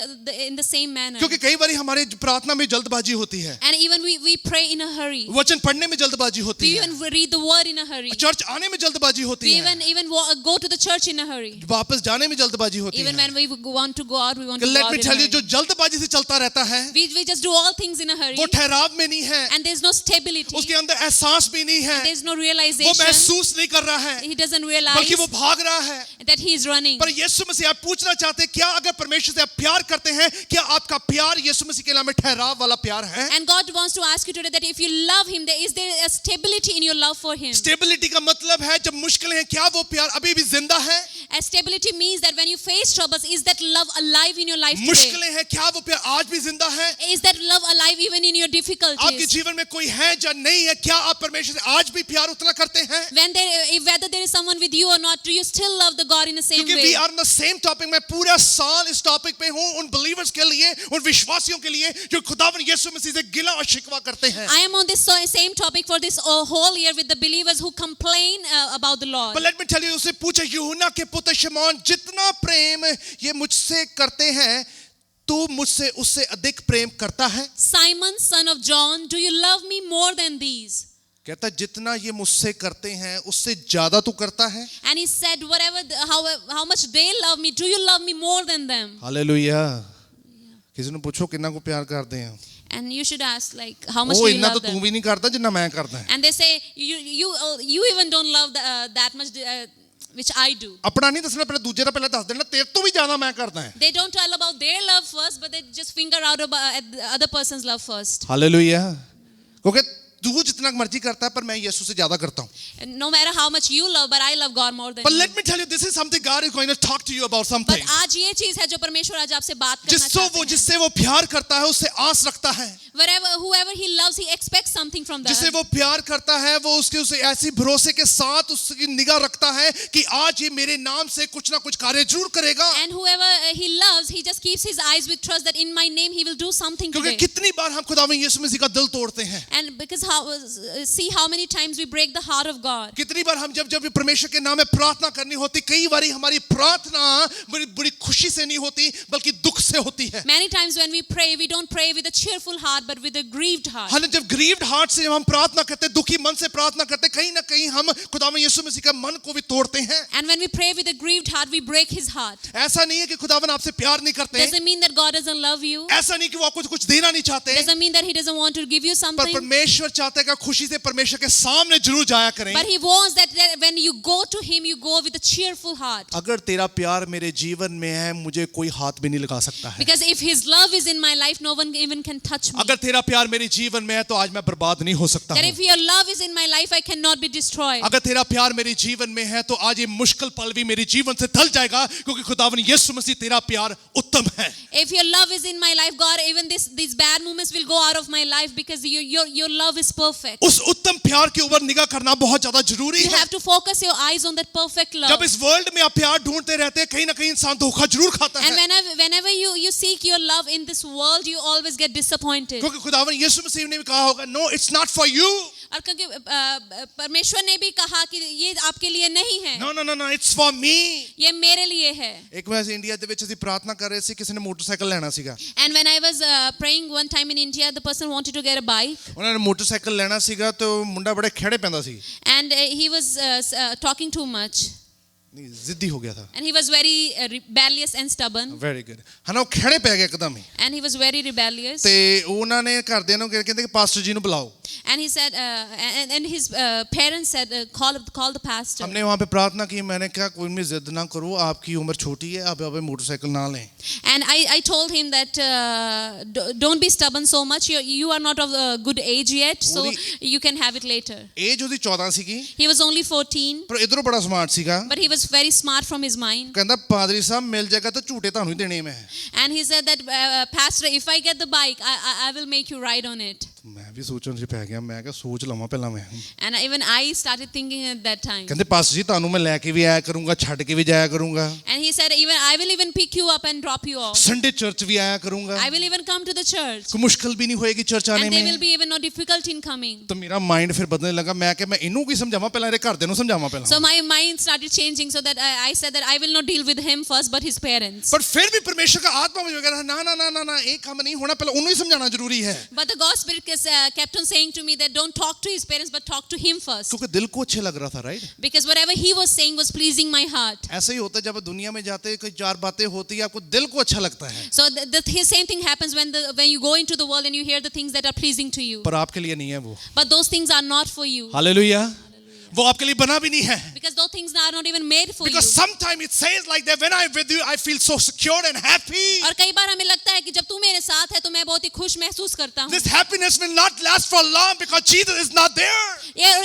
in the same manner. क्योंकि कई बार हमारे प्रार्थना में जल्दबाजी होती है And even we pray in a hurry. वचन पढ़ने में जल्दबाजी होती We है even read the word in a hurry. Church आने में जल्दबाजी We होती है even go to the church in a hurry. वापस जाने में जल्दबाजी होती Even है when we want to go out, we want to go let out me in a tell you hurry. जो जल्दबाजी से चलता रहता है We just do all things in a hurry, वो ठहराव में नहीं है and there's no stability. उसके अंदर एहसास भी नहीं है There's no वो realization. महसूस नहीं कर रहा है He doesn't realize बल्कि वो भाग रहा है that he is running. पर यीशु मसीह आप पूछना चाहते हैं क्या अगर परमेश्वर से आप प्यार करते हैं क्या आपका प्यार यीशु मसीह के नाम में ठहराव वाला प्यार है And God wants to ask you today that if you love Him, is there a stability in your love for Him? Stability का मतलब है जब मुश्किलें हैं क्या वो प्यार अभी भी जिंदा है A stability means that when you face troubles, is that love alive in your life today? मुश्किलें हैं क्या वो प्यार आज भी जिंदा है Is that love alive even in your आपके difficulties? जीवन में कोई है या नहीं है क्या आप परमेश्वर से आज भी प्यार उतना करते हैं Whether there is someone with you or not, do you still love the God in the same क्योंकि way? We are in the same topic मैं पूरा साल इस टॉपिक पे हूं उन बिलीवर्स के लिए उन विश्वासियों के लिए जो खुदावन यीशु मसीह से गिला और शिकवा करते हैं I am on this same topic for this whole year with the believers who complain about the Lord. But let me tell you उससे पूछे यूहन्ना के पुत्र शमौन जितना प्रेम ये मुझसे करते हैं तू मुझसे उससे अधिक प्रेम करता है Simon, son of John, do you love me more than these? कहता है जितना ये मुझसे करते हैं उससे ज्यादा तू करता है And he said, how much they love me, do you love me more than them? Hallelujah किसी ने पूछो कितना को प्यार करते हैं And you should ask, like, how much O do you इतना तो love तू them? भी नहीं करता जितना मैं करता है And they say, you even don't love that much, which I do. अपना नहीं दसना पहले दूसरे का पहले दस देना तेरे तो भी ज्यादा मैं करता है They don't tell about their love first, but they just finger out at the other person's love first. Hallelujah क्योंकि तू जितना मर्जी करता है पर मैं यीशु से ज्यादा करता हूँ And no matter how much you love, but I love God more than But you. let me tell you, this is something God is going to talk to you about something. But आज ये चीज है जो परमेश्वर आज आपसे बात करना चाहते हैं. जिससे वो प्यार करता है उससे आस रखता है Whoever he loves, he expects something from जिससे that. वो प्यार करता है वो उसे ऐसी भरोसे के साथ उसकी निगाह रखता है कि आज ये मेरे नाम से कुछ ना कुछ कार्य जरूर करेगा And whoever he loves, he just keeps his eyes with trust that in my name he will do something क्योंकि today. कितनी बार हम खुदावंद यीशु मसीह का दिल तोड़ते हैं And because see how many times we break the heart of God. कितनी बार हम जब परमेश्वर के नाम में प्रार्थना करनी होती कई बार हमारी प्रार्थना बड़ी खुशी से नहीं होती बल्कि दुख से होती है। Many times when we pray, we don't pray with a cheerful heart, but with a grieved heart. हाँ, जब ग्रीव्ड हार्ट से हम प्रार्थना करते हैं, दुखी मन से प्रार्थना करते हैं, कहीं ना कहीं हम खुदावन यीशु मसीह का मन को भी तोड़ते हैं। And when we pray with a grieved heart, we break his heart. ऐसा नहीं है कि खुदावन आपसे प्यार नहीं करते, Doesn't mean that God doesn't love you. ऐसा नहीं कि वो आपको कुछ देना नहीं चाहते, Doesn't mean that he doesn't want to give you पर something. परमेश्वर चाहता है कि खुशी से परमेश्वर के सामने जरूर जाया करें। But he wants that when you go to him, you go with a cheerful heart. अगर तेरा प्यार मेरे जीवन में है, मुझे कोई हाथ भी नहीं लगा सकता है। Because if his love is in my life, no one even can touch me. अगर तेरा प्यार मेरे जीवन में है तो आज मैं बर्बाद नहीं हो सकता That हूँ। if your love is in my life, I cannot be destroyed. अगर तेरा प्यार मेरे जीवन में है तो आज ये मुश्किल पल भी मेरे जीवन से टल जाएगा, क्योंकि खुदावन यीशु मसीह तेरा प्यार उत्तम है। If your love is in my life, God, even these bad moments will go out of my life because your love is perfect. उस उत्तम प्यार के ऊपर निगाह करना बहुत ज्यादा जरूरी You है। have to focus your eyes on that perfect love. जब इस वर्ल्ड में आप प्यार ढूंढते रहते हैं, कहीं ना कहीं इंसान धोखा जरूर खाता And है, whenever you seek your love in this world, you always get disappointed. क्योंकि खुदावन यीशु मसीह ने भी कहा होगा, no it's not for you, और क्योंकि परमेश्वर ने भी कहा कि ये आपके लिए नहीं है, no no no no it's for me. ये मेरे लिए है. एक ਵਾਰ ਇੰਡੀਆ ਦੇ ਵਿੱਚ ਅਸੀਂ ਪ੍ਰਾਰਥਨਾ ਕਰ ਰਹੇ ਸੀ, ਕਿਸੇ ਨੇ ਮੋਟਰਸਾਈਕਲ ਲੈਣਾ ਸੀਗਾ, And when I was praying one time in India, the person wanted to get a bike, ਉਹਨਾਂ ਨੇ ਮੋਟਰਸਾਈਕਲ ਲੈਣਾ ਸੀਗਾ ਤੇ ਉਹ ਮੁੰਡਾ ਬੜੇ ਖੇੜੇ ਪੈਂਦਾ ਸੀ, and he was talking too much, ਨਹੀਂ ਜ਼ਿੱਦੀ ਹੋ ਗਿਆ था, and he was very rebellious and stubborn, very good, ਹਨਾ ਉਹ ਖੇੜੇ ਪੈ ਗਿਆ ਇੱਕਦਮ ਹੀ, and he was very rebellious. ਤੇ ਉਹਨਾਂ ਨੇ ਘਰਦਿਆਂ ਨੂੰ ਕਹਿੰਦੇ ਕਿ ਪਾਸਟਰ ਜੀ ਨੂੰ ਬੁਲਾਓ। And he said, and his parents said, call the pastor. हमने वहाँ पे प्रार्थना की, मैंने कहा कोई भी जिद ना करो, आपकी उम्र छोटी है, आप मोटरसाइकिल ना लें। And I told him that don't be stubborn so much. You are not of good age yet, so you can have it later. As ਉਹਦੀ 14 ਸੀਗੀ, He was only 14, ਪਰ ਇਧਰੋਂ ਬੜਾ ਸਮਾਰਟ ਸੀਗਾ। but he was very smart from his mind. ਕਹਿੰਦਾ ਪਾਦਰੀ ਸਾਹਿਬ ਮਿਲ ਜਾਏਗਾ ਤਾਂ ਝੂਟੇ ਤੁਹਾਨੂੰ ਹੀ ਦੇਣੇ ਮੈਂ। And he said that, Pastor, if I get the bike, I will make you ride on it. ਮੈਂ ਵੀ ਸੋਚਣ 'ਚ ਪੈ ਗਿਆ, ਮੈਂ ਕਿਹਾ ਸੋਚ ਲਵਾਂ ਪਹਿਲਾਂ ਮੈਂ। And even I started thinking at that time. ਕਹਿੰਦੇ ਪਾਸਟਰ ਜੀ ਤੁਹਾਨੂੰ ਮੈਂ ਲੈ ਕੇ ਵੀ ਆਇਆ ਕਰੂੰਗਾ, ਛੱਡ ਕੇ ਵੀ ਜਾਇਆ ਕਰੂੰਗਾ, And he said, even I will even pick you up and drop you off. Sunday church भी आया करूंगा, I will even come to the church. कोई मुश्किल भी नहीं होएगी चर्च आने And there will में। be even no difficulty in coming. तो मेरा माइंड फिर बदलने लगा, मैं कि मैं इन्हों की समझावां पहले, इहदे घरदे ਨੂੰ समझावां So पहला। my mind started changing, so that I said that I will not deal with him first, but his parents. पर फिर भी परमेश्वर का आत्मा मुझे कह रहा है, ना ना ना ना ना एक काम नहीं होना, पहले उन्हें ही समझाना जरूरी है, But the God Spirit kept on saying to me that don't talk to his parents, but talk to him first. क्योंकि दिल को अच्छे लग रहा था, right. Because whatever he was saying was pleasing my heart. ऐसा ही होता है जब दुनिया में जाते हैं, कोई चार बातें होती है, आपको दिल को अच्छा लगता है, So the same thing happens when you go into the world and you hear the things that are pleasing to you. पर आपके लिए नहीं है वो। But those things are not for you. Hallelujah, वो आपके लिए बना भी नहीं है। Because those things are not even made for you. Because sometimes it says like that, when I'm with you, I feel so secure and happy. और कई बार हमें लगता है कि जब तू मेरे साथ है तो मैं बहुत ही खुश महसूस करता हूँ. This happiness will not last for long because Jesus is not there.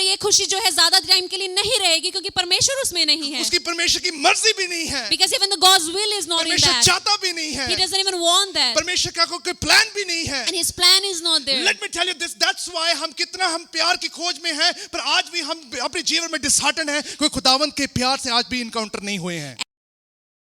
ये खुशी जो है ज्यादा टाइम के लिए नहीं रहेगी, क्योंकि परमेश्वर उसमें नहीं है. उसकी परमेश्वर की मर्जी भी नहीं है, Because even the God's will is not in परमेश्वर that. चाहता भी नहीं है, He doesn't even want that. परमेश्वर का कोई प्लान भी नहीं है। And his plan is not there. Let me tell you this, that's why हम कितना हम प्यार की खोज में हैं, पर आज भी हम अपने जीवन में डिसहार्टेंड है, कोई खुदावंद के प्यार से आज भी इनकाउंटर नहीं हुए हैं।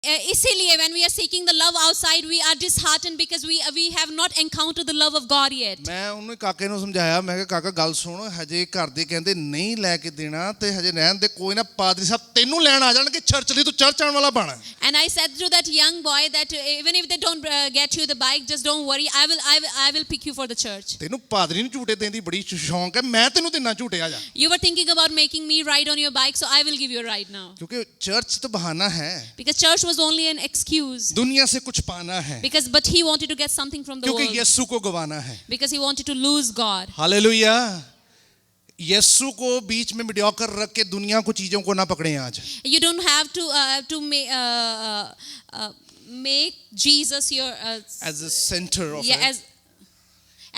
इसीलिए when we are seeking the love outside, we are disheartened because we have not encountered the love of God yet. मैं ਉਹਨੂੰ ਕਾਕੇ ਨੂੰ ਸਮਝਾਇਆ, ਮੈਂ ਕਿਹਾ ਕਾਕਾ ਗੱਲ ਸੁਣ, ਹਜੇ ਘਰ ਦੇ ਕਹਿੰਦੇ ਨਹੀਂ ਲੈ ਕੇ ਦੇਣਾ ਤੇ ਹਜੇ ਰਹਿਣ ਦੇ, ਕੋਈ ਨਾ ਪਾਦਰੀ ਸਾਹਿਬ ਤੈਨੂੰ ਲੈਣ ਆ ਜਾਣਗੇ ਚਰਚ ਲਈ, ਤੂੰ ਚਰਚ ਆਉਣ ਵਾਲਾ ਬਣ। And I said to that young boy that even if they don't get you the bike, just don't worry, I will pick you for the church. ਤੈਨੂੰ ਪਾਦਰੀ ਨੂੰ ਝੂਟੇ ਦੇਣ ਦੀ ਬੜੀ ਸ਼ੌਂਕ ਹੈ, ਮੈਂ ਤੈਨੂੰ ਦੇਣਾ ਝੂਟੇ, ਆ ਜਾ। You were thinking about making me ride on your bike, so I will give you a ride now. क्योंकि चर्च तो बहाना है, Because church was only an excuse. दुनिया से कुछ पाना है, But he wanted to get something from the क्योंकि world. यीशु को गवाना है। Because he wanted to lose God. Hallelujah, यीशु को बीच में मीडियोकर रख के दुनिया को चीजों को ना पकड़े आज। You don't have to make Jesus your As a center of yeah, it.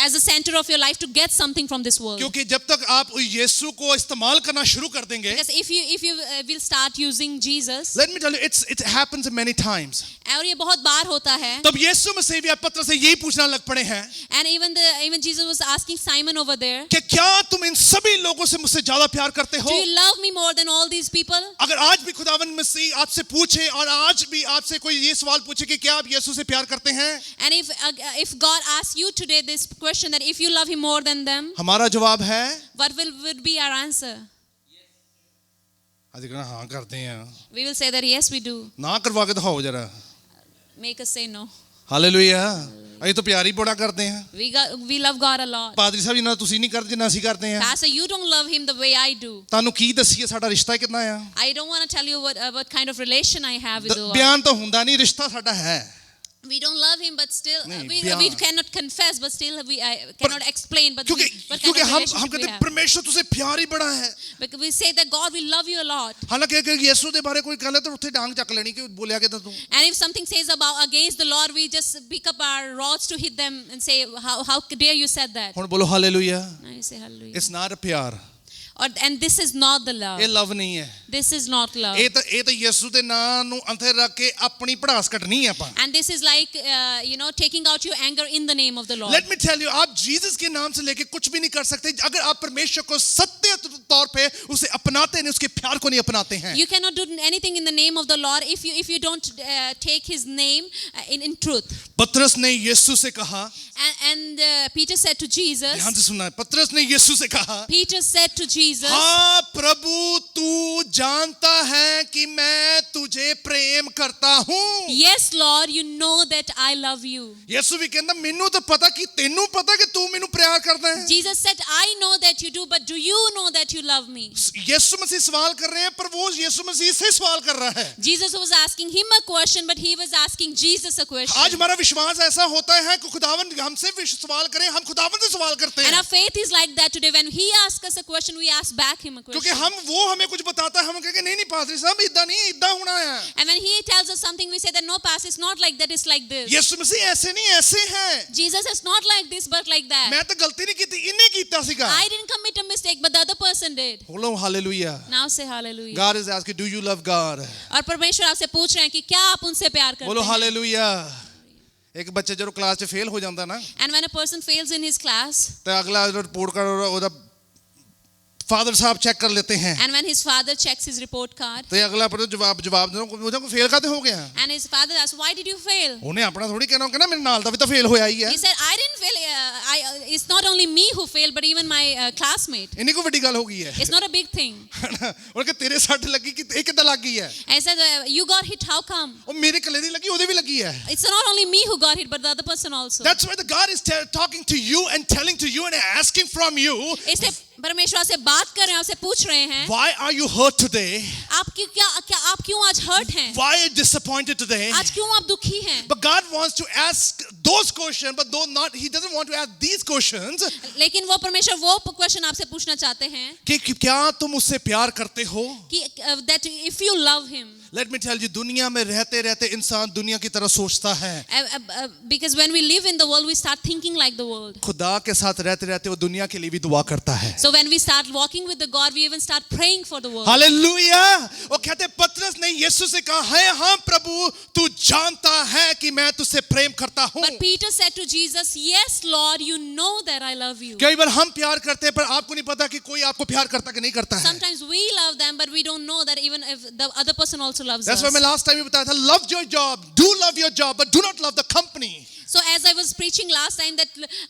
as the center of your life to get something from this world. क्योंकि जब तक आप यीशु को इस्तेमाल करना शुरू कर देंगे, Because if you will start using Jesus, let me tell you, it happens many times. और ये बहुत बार होता है. तब यीशु मसीह भी पत्र से यही पूछना लग पड़े हैं, And even Jesus was asking Simon over there, कि क्या तुम इन सभी लोगों से मुझसे ज्यादा प्यार करते हो? do you love me more than all these people? अगर आज भी खुदावंद मसीह आपसे पूछे और आज भी आपसे कोई ये सवाल पूछे कि क्या आप यीशु से प्यार करते हैं, And if God asks you today this question, that if you love him more than them, हमारा जवाब है, what would be our answer? आज कहना हाँ करते हैं, We will say that yes, we do. ना करवा के दिखाओ जरा। make us say no. Hallelujah. ਅਸੀਂ ਤਾਂ ਪਿਆਰ ਹੀ ਬੜਾ ਕਰਦੇ ਹਾਂ। We love God a lot. ਪਾਦਰੀ ਸਾਹਿਬ ਜਿੰਨਾ ਤੁਸੀਂ ਨਹੀਂ ਕਰਦੇ ਜਿੰਨਾ ਅਸੀਂ ਕਰਦੇ ਹਾਂ। Pastor, you don't love him the way I do. ਤੁਹਾਨੂੰ ਕੀ ਦੱਸੀਏ ਸਾਡਾ ਰਿਸ਼ਤਾ ਕਿੰਨਾ ਆ? I don't want to tell you what kind of relation I have with the Lord. ਬਿਆਨ ਤਾਂ ਹੁੰਦਾ ਨਹੀਂ, ਰਿਸ਼ਤਾ ਸਾਡਾ ਹੈ। We don't love him, but still नहीं, we cannot confess, but still we cannot explain. But क्योंकि हम कहते हैं परमेश्वर तुझसे प्यार ही बड़ा है। Because we say that God will love you a lot. हालांकि अगर यीशु के बारे कोई कहले तो उठे डांग चक लेनी कि बोलिया के तू। And if something says about against the Lord, we just pick up our rods to hit them and say, how dare you said that? हुन बोलो hallelujah. I say hallelujah. It's not a प्यार। And this is not the love. ये love नहीं है। This is not love. ਇਹ ਤਾਂ ਯਿਸੂ ਦੇ ਨਾਂ ਨੂੰ ਅੰਦਰ ਰੱਖ ਕੇ ਆਪਣੀ ਭੜਾਸ ਕੱਢਣੀ ਹੈ ਆਪਾਂ। And this is like taking out your anger in the name of the Lord. Let me tell you, आप जीसस के नाम से लेके कुछ भी नहीं कर सकते अगर आप परमेश्वर को सत्य तौर पे उसे अपनाते नहीं, उसके प्यार को नहीं अपनाते हैं। You cannot do anything in the name of the Lord if you don't take his name in truth. पतरस ने यीशु से कहा, and Peter said to Jesus, ध्यान से सुनना है, पतरस ने यीशु से कहा, Peter said to Jesus, हाँ प्रभु तू जानता है कि मैं तुझे प्रेम करता हूँ। Yes Lord, you know that I love you. यीशु भी कहता मैनू तो पता कि तेनू पता कि तू मैनू प्यार करता है। Jesus said, I know that you do, but do you know that you love me? यीशु मसीह सवाल कर रहे हैं पर वो यीशु मसीह से सवाल कर रहा है। Jesus was asking him a question, but he was asking Jesus a question. आज हमारा विश्वास ऐसा होता है कि खुदावन हमसे सवाल करे, हम खुदावन से सवाल करते हैं। And our faith is like that today. When he asks us a question, we ask back him a question. क्योंकि वो हमें कुछ बताता है, हम कहेंगे नहीं पादरी साहब इतना नहीं, इतना होना है। And when he tells us something, we say that no, pastor, it's not like that, it's like this. यीशु मसीह ऐसे नहीं, ऐसे है। Jesus is not like this, but like that. मैं तो गलती नहीं की थी, इन्हें कीता सीगा। I didn't commit a mistake, but the other person did. बोलो hallelujah. Now say hallelujah. God is asking, do you love God? और परमेश्वर आपसे पूछ रहे हैं कि क्या आप उनसे प्यार करते हैं? बोलो हालेलुया। एक बच्चे जब क्लास च फेल हो जाता ना, And when a person fails in his class, तो अगला रिपोर्ट कार्ड ओदा फादर साहब चेक कर लेते हैं। and when his father checks his report card, तो अगला पर जवाब देना मुझे को फेल काते हो गया। and his father asks, why did you fail? उन्हें अपना थोड़ी कहना कि ना मेरे नाल दा भी तो फेल होया ही है। He said, I didn't fail. It's not only me who failed, but even my classmate. इन्हीं को बड़ी गल हो गई है। It's not a big thing. उनके तेरे सट लगी कि एक कितना लग गई है। I said, you got hit. How come? और मेरे कले दी लगी, ओदे भी लगी है। It's not only me who got hit, but the other person also. That's why the God is talking to you and telling to you and asking from you. इसलिए परमेश्वर से बात कर रहे हैं, आपसे पूछ रहे हैं, Why are you hurt today? आप क्यों आज hurt हैं? Why are you disappointed today? आज क्यों आप दुखी हैं? But God wants to ask those questions, but He doesn't want to ask these questions. लेकिन वो परमेश्वर वो क्वेश्चन आपसे पूछना चाहते हैं कि क्या तुम उससे प्यार करते हो? कि that if you love him. Let me tell you, दुनिया में रहते रहते इंसान दुनिया की तरह सोचता है। Because when we live in the world, we start thinking like the world. खुदा के साथ रहते रहते वो दुनिया के लिए भी दुआ करता है। So when we start walking with the God, we even start praying for the world. Hallelujah. वो कहते पतरस ने यीशु से कहा है, हाँ प्रभु तू जानता है कि मैं तुझसे प्रेम करता हूँ। But Peter said to Jesus, yes Lord, you know that I love you. कई बार हम प्यार करते हैं पर आपको नहीं पता कि कोई आपको प्यार करता कि नहीं करता है। Sometimes we love them, but we don't know that even if the other person also loves That's us. why मैं last time भी बताया था, love your job, do love your job, but do not love the company. So as I was preaching last time that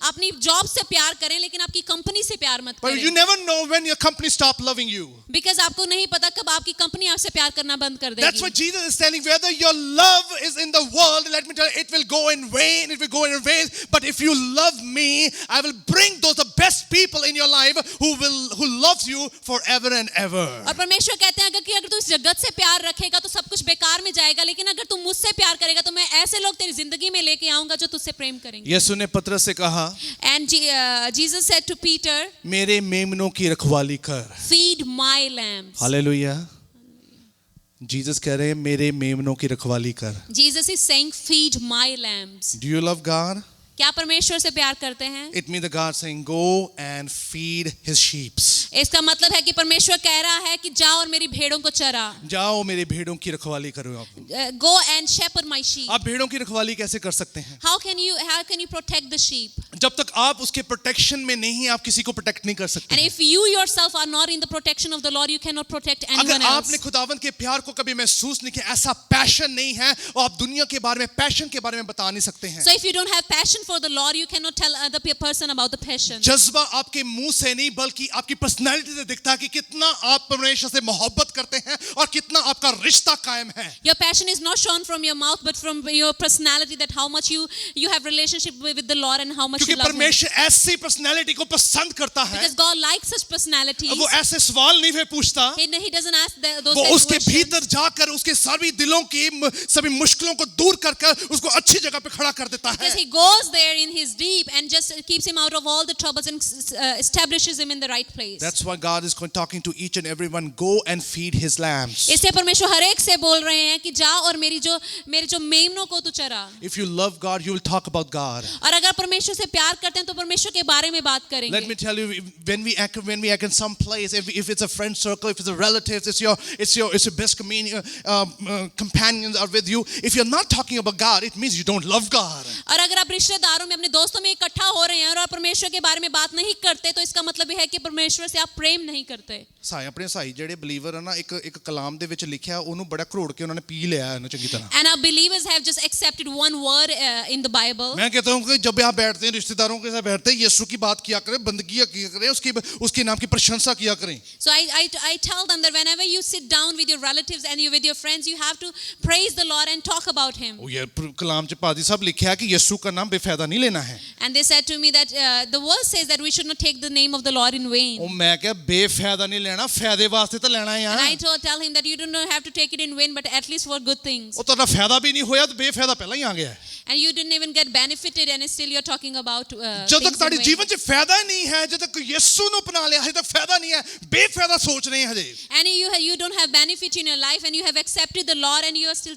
अपनी job से प्यार करें लेकिन आपकी कंपनी से प्यार मत But करें. you never know when your company stop loving you. Because आपको नहीं पता कब आपकी कंपनी आपसे प्यार करना बंद कर देगी. That's what Jesus is telling. Whether your love is in the world, let me tell you, it will go in vain. It will go in vain. But if you love me, I will bring those the best people in your life who loves you forever and ever. और परमेश्वर कहते हैं अगर तू इस जगत से प्यार रखेगा तो सब कुछ बेकार में जाएगा, लेकिन अगर तू मुझसे प्यार करेगा तो मैं ऐसे लोग तेरी जिंदगी में लेके आऊंगा जो तुझसे प्रेम करेंगे. यीशु ने पतरस से कहा, And Jesus said to Peter, मेरे मेमनों की रखवाली कर. feed my lambs. Hallelujah. Jesus कह रहे हैं मेरे मेमनों की रखवाली कर. Jesus is saying feed my lambs. Do you love God? क्या परमेश्वर से प्यार करते हैं? It means the God saying go and feed his sheep. इसका मतलब है कि परमेश्वर कह रहा है कि जाओ और मेरी भेड़ों को चरा. जाओ मेरी भेड़ों की रखवाली करो आप. Go and shepherd my sheep. आप भेड़ों की रखवाली कैसे कर सकते हैं? How can you protect the sheep? जब तक आप उसके प्रोटेक्शन में नहीं, आप किसी को प्रोटेक्ट नहीं कर सकते. And if you yourself are not in the protection of the Lord, you cannot protect anyone अगर else. आपने खुदावंद के प्यार को कभी महसूस नहीं किया, ऐसा पैशन नहीं है, और आप दुनिया के बारे में पैशन के बारे में बता नहीं सकते हैं. So if you don't have passion passion for the Lord, you cannot tell other person about the passion. जज्बा आपके मुंह से नहीं बल्कि आपकी पर्सनैलिटी से दिखता है कि कितना आप परमेश्वर से मोहब्बत करते हैं और कितना आपका रिश्ता कायम है. Your passion is not shown from your mouth but from your personality, that how much you have relationship with the Lord and how much क्योंकि you love him. परमेश्वर ऐसी पर्सनैलिटी को पसंद करता है. Because God likes such personalities. वो ऐसे सवाल नहीं वे पूछता. He doesn't ask those वो kind of उसके questions. भीतर जाकर उसके सभी दिलों की सभी मुश्किलों को दूर कर उसको अच्छी जगह पे खड़ा कर देता है. Because he goes there in his deep and just keeps him out of all the troubles and establishes him in the right place. That's why God is talking to each and everyone. Go and feed His lambs. इसलिए परमेश्वर हर एक से बोल रहे हैं कि जाओ और मेरी जो मेमनों को तू चरा. If you love God, you will talk about God. और अगर परमेश्वर से प्यार करते हैं तो परमेश्वर के बारे में बात करेंगे. Let me tell you, when we act in some place, if it's a friend circle, if it's a relative, it's your best companions are with you. If you're not talking about God, it means you don't love God. और अगर आप रिश्तेदारों में अपने दोस्तों में इकट्ठा हो रहे हैं और आप परमेश्वर के बारे में बात नहीं करते तो इसका मतलब यह है कि परमेश्वर से आप प्रेम नहीं करते. साई अपने साई ਜਿਹੜੇ ਬਲੀਵਰ ਹਨ ਨਾ ਇੱਕ ਕਲਾਮ ਦੇ ਵਿੱਚ ਲਿਖਿਆ ਉਹਨੂੰ ਬੜਾ ਘਰੋੜ ਕੇ ਉਹਨਾਂ ਨੇ ਪੀ ਲਿਆ ਉਹਨੂੰ ਚੰਗੀ ਤਰ੍ਹਾਂ. And our believers have just accepted one word in the Bible. मैं कहता हूँ कि जब आप बैठते हैं रिश्तेदारों के साथ बैठते हैं यीशु की बात किया करें, बंदगी किया करें, उसके नाम की प्रशंसा किया करें. So I tell them that whenever you sit down with your relatives and you with your friends, you have to praise the Lord and talk about him. ਉਹ ये कलाम ਚ पादी साहब लिखा है कि यीशु का नाम बेफायदा नहीं लेना है. And they said to me that the verse says that we should not take the name of the Lord in vain. ਉਹ मैं क्या बेफायदा नहीं लेना, फायदे वास्ते तो लेना है. And I tell him that you do not have to take it in vain, but at least for good things. ਉਹ ਤੁਹਾਡਾ फायदा भी नहीं होया तो बेफायदा पहला ही आ गया है. And you didn't even get benefited and still you're talking about जब तक things in ਤੁਹਾਡੇ vain. ਜੀਵਨ 'ਚ फायदा ही नहीं है, जब तक यीशु ਨੂੰ अपना लिया है, तक फायदा नहीं है, बेफायदा सोच रहे हैं हजे. And you don't have benefit in your life and you have accepted the Lord and you are still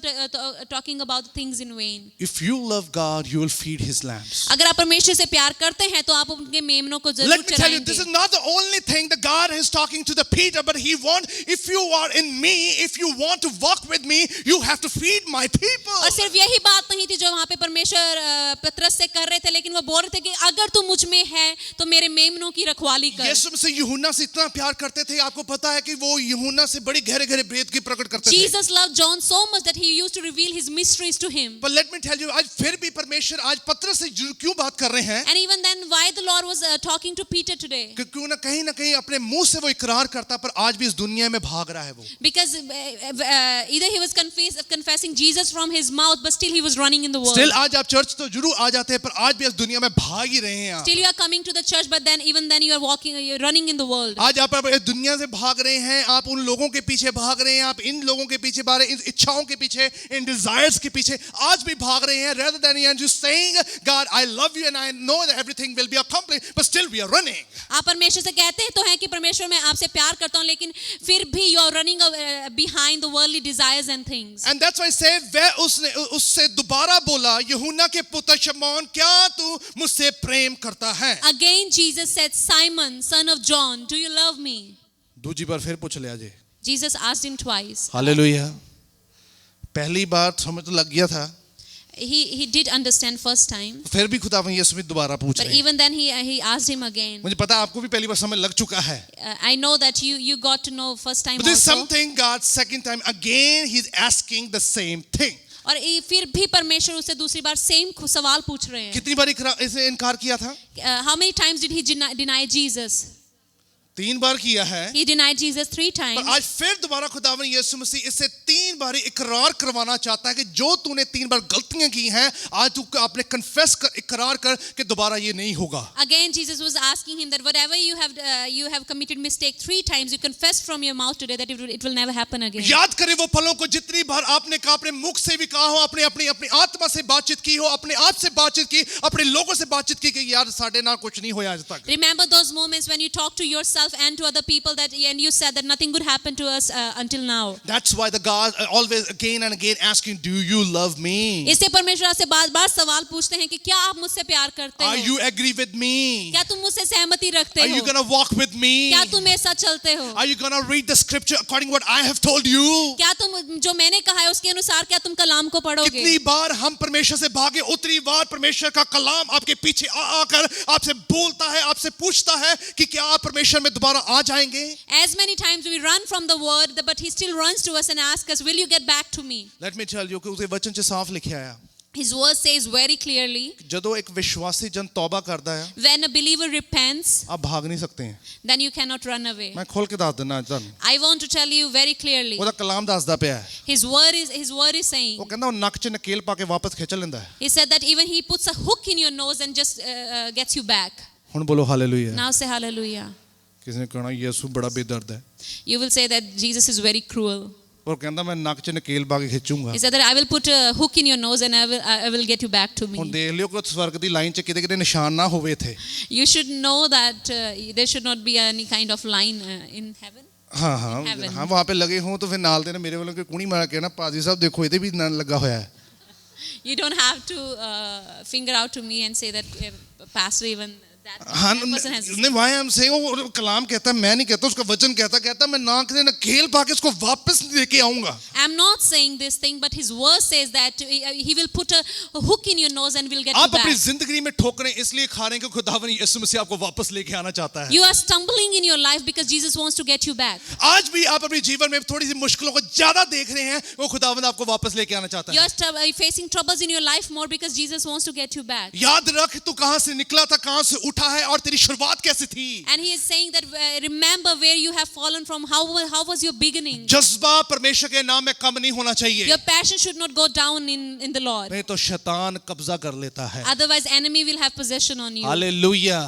talking about things in vain. If you love God, you will feed His lambs. अगर आप परमेश्वर से प्यार करते हैं तो आप उनके मेमनों को जरूर Let me tell you, this is चराएंगे. not the only thing that God is talking to the Peter, but He wants, if you are in me, if you want to walk with me, you have to feed my people. और सिर्फ यही बात नहीं थी जो वहाँ पे परमेश्वर पतरस से कर रहे थे, लेकिन वो बोल रहे थे कि अगर तू मुझ में है तो मेरे मेमनों की रखवाली कर. यीशु मसीह यूहन्ना से इतना प्यार करते थे, आपको पता है कि वो यूहन्ना से बड़ी गहरे गहरे भेद की प्रकट करते थे. Jesus loved John so much that he used to reveal his mysteries to him. But let me tell you, आज फिर भी परमेश्वर आज पतरस से क्यों बात कर रहे हैं? And even then, why the Lord was talking to Peter today? क्यों ना कहीं अपने मुंह से वो इकरार करता, पर आज भी इस दुनिया में भाग रहा है वो. Because either he was confessing Jesus from his mouth, but still he was running in the world. Still आज आप चर्च तो जरूर आ जाते हैं, पर आज भी इस दुनिया में भाग ही रहे हैं आप. Still you are coming to the church, but then even then you are walking, you're running in the world. आज आप इस दुनिया से भाग रहे हैं, आप उन लोगों के पीछे भाग रहे हैं, आप इन लोगों के पीछे भाग रहे हैं, इन इच्छाओं के पीछे, इन डिजायर्स के पीछे आज भी भाग रहे हैं. Rather than you just saying, God, I love you and I know that everything will be accomplished, but still we are running. आप परमेश्वर से कहते हैं तो हैं कि परमेश्वर मैं आपसे प्यार करता हूँ, लेकिन फिर भी you are running behind the worldly desires and things. And that's why I say, वह उससे दोबारा बोला, यूहन्ना के पुत्र शमौन, क्या तू मुझसे प्रेम करता है? Again Jesus said, Simon, son of John, do you love me? दूसरी बार फिर पूछ लिया जी. Jesus asked him twice. Hallelujah. पहली बार समझ तो लग गया था. He did understand first time. फिर भी खुदावन यीशु में दोबारा पूछ But रहे हैं. even then he asked him again. मुझे पता है आपको भी पहली बार समझ लग चुका है. I know that you got to know first time But there's also. something God second time again He's asking the same thing. और फिर भी परमेश्वर उससे दूसरी बार सेम सवाल पूछ रहे हैं. कितनी बार इसे इनकार किया था? How many times did he deny Jesus? 3 बार किया है. He denied Jesus 3 पर times. आज फिर दोबारा खुदावन यीशु मसीह इससे 3 बार इकरार करवाना चाहता है कि जो तूने 3 बार गलतियां की हैं, आज तू अपने कन्फेस कर, इकरार कर कि दोबारा ये नहीं होगा. Again Jesus was asking him that whatever you have committed mistake 3 times, you confess from your mouth today that it will never happen again. याद करें वो पलों को, जितनी बार आपने कहा, अपने मुख से भी कहा हो, अपने अपनी आत्मा से बातचीत की हो, अपने आप से बातचीत की, अपने लोगों से बातचीत की कि यार साडे नाल कुछ नहीं होया आज तक. Remember those moments when you talk to yourself and to other people and you said that nothing good happened to us until now. That's why the God always again and again asking, do you love me? इससे परमेश्वर से बार-बार सवाल पूछते हैं कि क्या आप मुझसे प्यार करते हो? Are you agree with me? क्या तुम मुझसे सहमति रखते Are हो? you going to walk with me? क्या तुम मेरे साथ चलते हो? Are you going to read the scripture according to what I have told you? क्या तुम जो मैंने कहा है उसके अनुसार क्या तुम कलाम को पढ़ोगे? कितनी बार हम परमेश्वर से भागे, उतनी बार परमेश्वर का कलाम आपके पीछे आकर आपसे बोलता है, आपसे पूछता है कि क्या आप परमेश्वर में दोबारा आ जाएंगे? As many times we run from the word, but he still runs to us and asks us, will you get back to me? Let me tell you कि उसके वचन से साफ लिखा है. His word says very clearly, ਜਦੋਂ ਇੱਕ ਵਿਸ਼ਵਾਸੀ ਜਨ ਤੌਬਾ ਕਰਦਾ ਹੈ when a believer repents, ਆਪ ਭਾਗ ਨਹੀਂ ਸਕਤੇ ਹੈ then you cannot run away. ਮੈਂ ਖੋਲ ਕੇ ਦੱਸ ਦਿੰਦਾ ਤੁਹਾਨੂੰ I want to tell you very clearly. ਉਹਦਾ ਕਲਾਮ ਦੱਸਦਾ ਪਿਆ ਹੈ His word is saying. ਉਹ ਕਹਿੰਦਾ ਉਹ ਨੱਕ 'ਚ ਨਕੇਲ ਪਾ ਕੇ ਵਾਪਸ ਖਿੱਚ ਲੈਂਦਾ ਹੈ He said that even he puts a hook in your nose and just gets you back. ਹੁਣ ਬੋਲੋ ਹਾਲੇਲੂਇਆ Now say hallelujah. ਕਿਸੇ ਨੇ ਕਹਣਾ ਯਿਸੂ ਬੜਾ ਬੇਦਰਦ ਹੈ You will say that Jesus is very cruel. ਉਹ ਕਹਿੰਦਾ ਮੈਂ ਨੱਕ 'ਚ ਨਕੇਲ ਪਾ ਕੇ ਖਿੱਚੂੰਗਾ He said that I will put a hook in your nose and I will get you back to ਹੁਣ me. ਦੇਖ ਲਿਓ ਕਿ ਸਵਰਗ ਦੀ ਲਾਈਨ 'ਚ ਕਿਤੇ ਨਿਸ਼ਾਨ ਨਾ ਹੋਵੇ ਇੱਥੇ You should know that there should not be any kind of line in heaven. हाँ हाँ Heaven. हाँ वहाँ पे लगे हों तो फिर नाल देना मेरे वालों के कुणी मारा कहना पाजी साहब देखो इधर भी ना लगा होया है You don't have to finger out to me and say that pastor even हाँ that person has. नहीं why I'm saying वो कलाम कहता है मैं नहीं कहता उसका वचन कहता मैं नाक से नकेल पा के इसको वापस लेके आऊंगा I'm not saying this thing, but his word says that he will put a hook in your nose and will get you आप अपनी back. जिंदगी में ठोकरें इसलिए खा रहे हैं कि खुदावन यीशु मसीह आपको वापस लेके आना चाहता है You are stumbling in your life because Jesus wants to get you back. आज भी आप अपने जीवन में थोड़ी सी मुश्किलों को ज्यादा देख रहे हैं वो खुदावन आपको वापस लेके आना चाहता You है are facing troubles in your life more because Jesus wants to get you back. याद रख तू कहां से निकला था कहां से उठा है और तेरी शुरुआत कैसी थी And he is saying that remember where you have fallen from. How was your beginning? जज्बा परमेश्वर के नाम में कम नहीं होना चाहिए Your passion should not go down in the Lord. नहीं तो शैतान कब्जा कर लेता है Otherwise, enemy will have possession on you. Hallelujah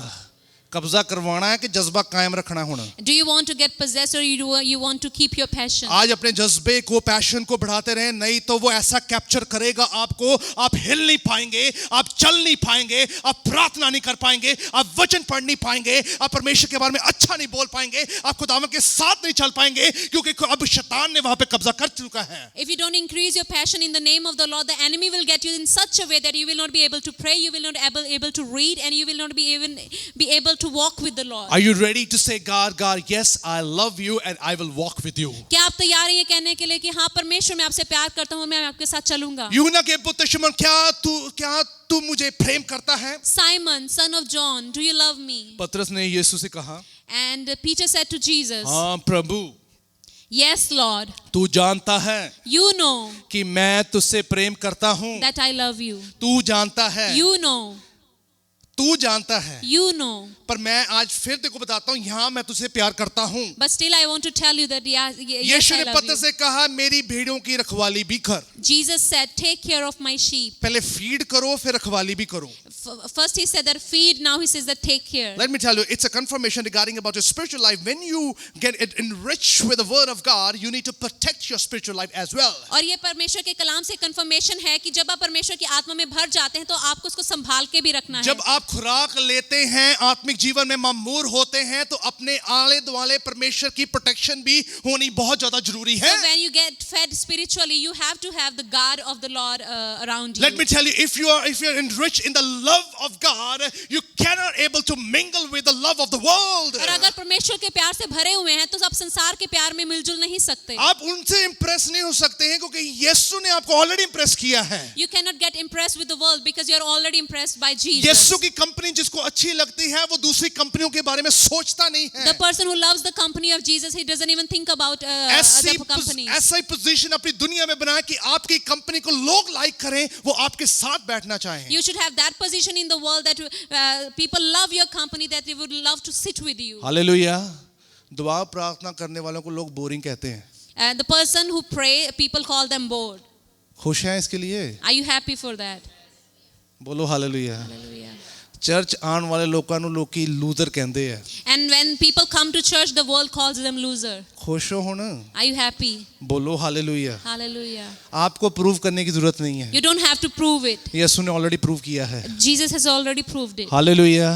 कब्जा करवाना है कि जज्बा कायम रखना होना Do you want to get possessed or you want to keep your passion? आज अपने जज्बे को पैशन को बढ़ाते रहें नहीं तो वो ऐसा कैप्चर करेगा आपको आप हिल नहीं पाएंगे आप चल नहीं पाएंगे आप प्रार्थना नहीं कर पाएंगे आप वचन पढ़ नहीं पाएंगे आप परमेश्वर के बारे में अच्छा नहीं बोल पाएंगे आप खुदावंद के साथ नहीं चल पाएंगे क्योंकि अब शैतान ने वहां पे कब्जा कर चुका है If you don't increase your passion in the name of the Lord, the enemy will get you in such a way that you will not be able to pray, you will not be able to read, and you will not be able to walk with the Lord. Are you ready to say God yes I love you and I will walk with you क्या आप तैयार हैं ये कहने के लिए कि हाँ परमेश्वर मैं आपसे प्यार करता हूँ मैं आपके साथ चलूंगा? यूहन्ना के पुत्र शिमोन क्या तू मुझे प्रेम करता है Simon, son of John, do you love me? पतरस ने यीशु से कहा And Peter said to Jesus, हाँ प्रभु Yes, Lord. तू जानता है You know कि मैं तुझसे प्रेम करता हूँ that I love you. तू जानता है You know. तू जानता है You know. पर मैं आज फिर तेरे को बताता हूँ यहाँ मैं तुझसे प्यार करता हूँ But still I want to tell you that yes, Yeshu I ने love you. पतरस से कहा मेरी भेड़ों की रखवाली भी कर Jesus said, take care of my sheep. पहले फीड करो फिर रखवाली भी करो First he said that feed, now he says that take care. Let me tell you, it's a confirmation regarding about your spiritual life. When you get it enriched with the word of God, you need to protect your spiritual life as well. और ये परमेश्वर के कलाम से confirmation है कि जब आप परमेश्वर की आत्मा में भर जाते हैं तो आपको उसको संभाल के भी रखना है. जब आप खुराक लेते हैं आत्मिक जीवन में मामूर होते हैं तो अपने आले दुआले परमेश्वर की प्रोटेक्शन भी होनी बहुत ज्यादा जरूरी है. So when you get fed spiritually, you have to have the guard of the Lord around you. Let me tell you, if you are enriched in the love of God, you cannot able to mingle with the love of the world. और अगर परमेश्वर के प्यार से भरे हुए हैं तो आप संसार के प्यार में मिलजुल नहीं सकते. आप उनसे इंप्रेस नहीं हो सकते हैं क्योंकि यीशु ने आपको ऑलरेडी इंप्रेस किया है. You cannot get impressed with the world because you are already impressed by Jesus. यीशु की कंपनी जिसको अच्छी लगती है वो दूसरी कंपनियों के बारे में सोचता नहीं है. The person who loves the company of Jesus, he doesn't even think about other companies. ऐसा ही पोजीशन अपनी दुनिया में बनाए कि आपकी कंपनी को लोग लाइक करें वो आपके साथ बैठना चाहें. You should have that position in the world that people love your company, that they would love to sit with you. Hallelujah. दुआ प्रार्थना करने वालों को लोग बोरिंग कहते हैं. The person who pray, people call them bored. खुश हैं इसके लिए? Are you happy for that? बोलो हालेलुया. Hallelujah. चर्च आने वाले लोगों ਨੂੰ ਲੋਕੀ ਲੂਜ਼ਰ ਕਹਿੰਦੇ ਆ. And when people come to church, the world calls them loser. खुश हो ਹੁਣ? Are you happy? बोलो हालेलुया. Hallelujah. आपको प्रूव करने की जरूरत नहीं है. You don't have to prove it. यीशु ने ऑलरेडी प्रूव किया है. Jesus has already proved it. Hallelujah.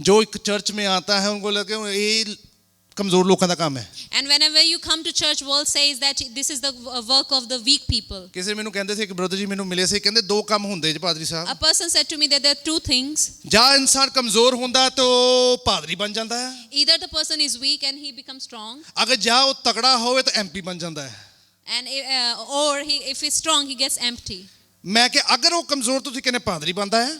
जो एक चर्च में आता है उनको लगे ये कमजोर लोगों का काम है. And whenever you come to church, world says that this is the work of the weak people. ਕਿਸੇ ਮੈਨੂੰ ਕਹਿੰਦੇ ਸੀ ਕਿ ਬ੍ਰਦਰ ਜੀ ਮੈਨੂੰ ਮਿਲੇ ਸੀ ਕਹਿੰਦੇ ਦੋ ਕੰਮ ਹੁੰਦੇ ਜੀ ਪਾਦਰੀ ਸਾਹਿਬ. A person said to me that there are two things. ਜਾਂ ਇਨਸਾਨ ਕਮਜ਼ੋਰ ਹੁੰਦਾ ਤਾਂ ਪਾਦਰੀ ਬਣ ਜਾਂਦਾ ਹੈ. Either the person is weak and he becomes strong, ਅਗਰ ਜਾਂ ਉਹ ਤਕੜਾ ਹੋਵੇ ਤਾਂ ਐਮਪੀ ਬਣ ਜਾਂਦਾ ਹੈ. and if he's strong, he gets empty. ਮੈਂ ਕਿ ਅਗਰ ਉਹ ਕਮਜ਼ੋਰ ਤੁਸੀਂ ਕਹਿੰਦੇ ਪਾਦਰੀ ਬਣਦਾ ਹੈ.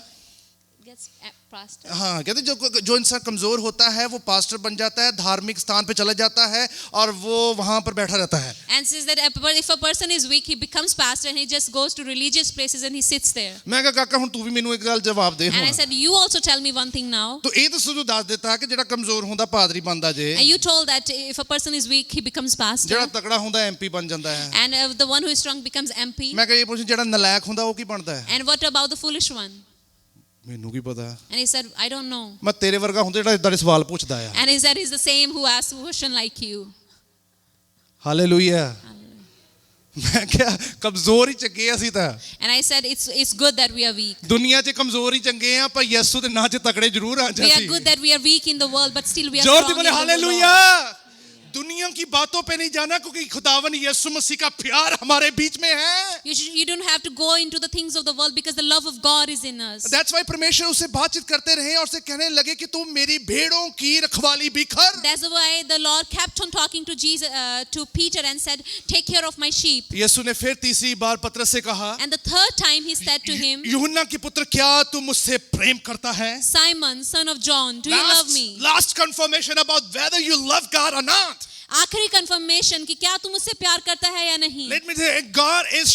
gets pastor. हाँ, कहते जो इंसान कमजोर होता है वो पास्टर बन जाता है, धार्मिक स्थान पे चला जाता है और वो वहां पर बैठा रहता है. And says that if a person is weak, he becomes pastor and he just goes to religious places and he sits there. मैं कहा काका हुन तू भी ਮੈਨੂੰ ਇੱਕ ਗੱਲ ਜਵਾਬ ਦੇ And I ਹੁਣ. said, you also tell me one thing now. ਤੋ ਇਹ ਤਾਂ ਸੁਝੂ ਦੱਸ ਦਿੱਤਾ ਕਿ ਜਿਹੜਾ ਕਮਜ਼ੋਰ ਹੁੰਦਾ ਪਾਦਰੀ ਬਣਦਾ ਜੇ, And you told that if a person is weak, he becomes pastor. ਜਿਹੜਾ ਤਕੜਾ ਹੁੰਦਾ ਐਮਪੀ ਬਣ ਜਾਂਦਾ ਹੈ. And the one who is strong becomes MP. ਮੈਂ ਕਹਾਂ ਇਹ ਪੁੱਛ ਜਿਹੜਾ ਨਲਾਇਕ ਹੁੰਦਾ ਉਹ ਕੀ ਬਣਦਾ ਹੈ? And what about the foolish one? ਮੈਨੂੰ ਕੀ ਪਤਾ. And he said, I don't know. ਮੈਂ ਤੇਰੇ ਵਰਗਾ ਹੁੰਦਾ ਜਿਹੜਾ ਇਦਾਂ ਦੇ ਸਵਾਲ ਪੁੱਛਦਾ ਆ. And he said, he's the same who asks a question like you. Hallelujah. ਮੈਂ ਕਿਹਾ ਕਮਜ਼ੋਰ ਹੀ ਚੰਗੇ ਅਸੀਂ ਤਾਂ. And I said, it's good that we are weak. ਦੁਨੀਆ 'ਚ ਕਮਜ਼ੋਰ ਹੀ ਚੰਗੇ ਆ ਪਰ ਯਿਸੂ ਦੇ ਨਾਂ 'ਚ ਤਕੜੇ ਜ਼ਰੂਰ ਆ We are ਜਾਂਦੇ. good that we are weak in the world, but still we are जोर strong से in बोले the Lord. हालेलुया. दुनिया की बातों पे नहीं जाना क्योंकि खुदावन यीशु मसीह का प्यार हमारे बीच में है. You don't have to go into the things of the world because the love of God is in us. That's why परमेश्वर उससे बातचीत करते रहे और उसे कहने लगे कि तुम मेरी भेड़ों की रखवाली भी कर. That's why the Lord kept on talking to Jesus, to Peter, and said, "Take care of my sheep." यीशु ने फिर तीसरी बार पतरस से कहा, And the third time he said to him, यूहन्ना के पुत्र क्या तू मुझसे प्रेम करता है? "Simon, son of John, do you love me?" Last confirmation about whether you love God or not. आखिरी कंफर्मेशन कि क्या तू मुझसे प्यार करता है या नहीं. Let me tell you, God is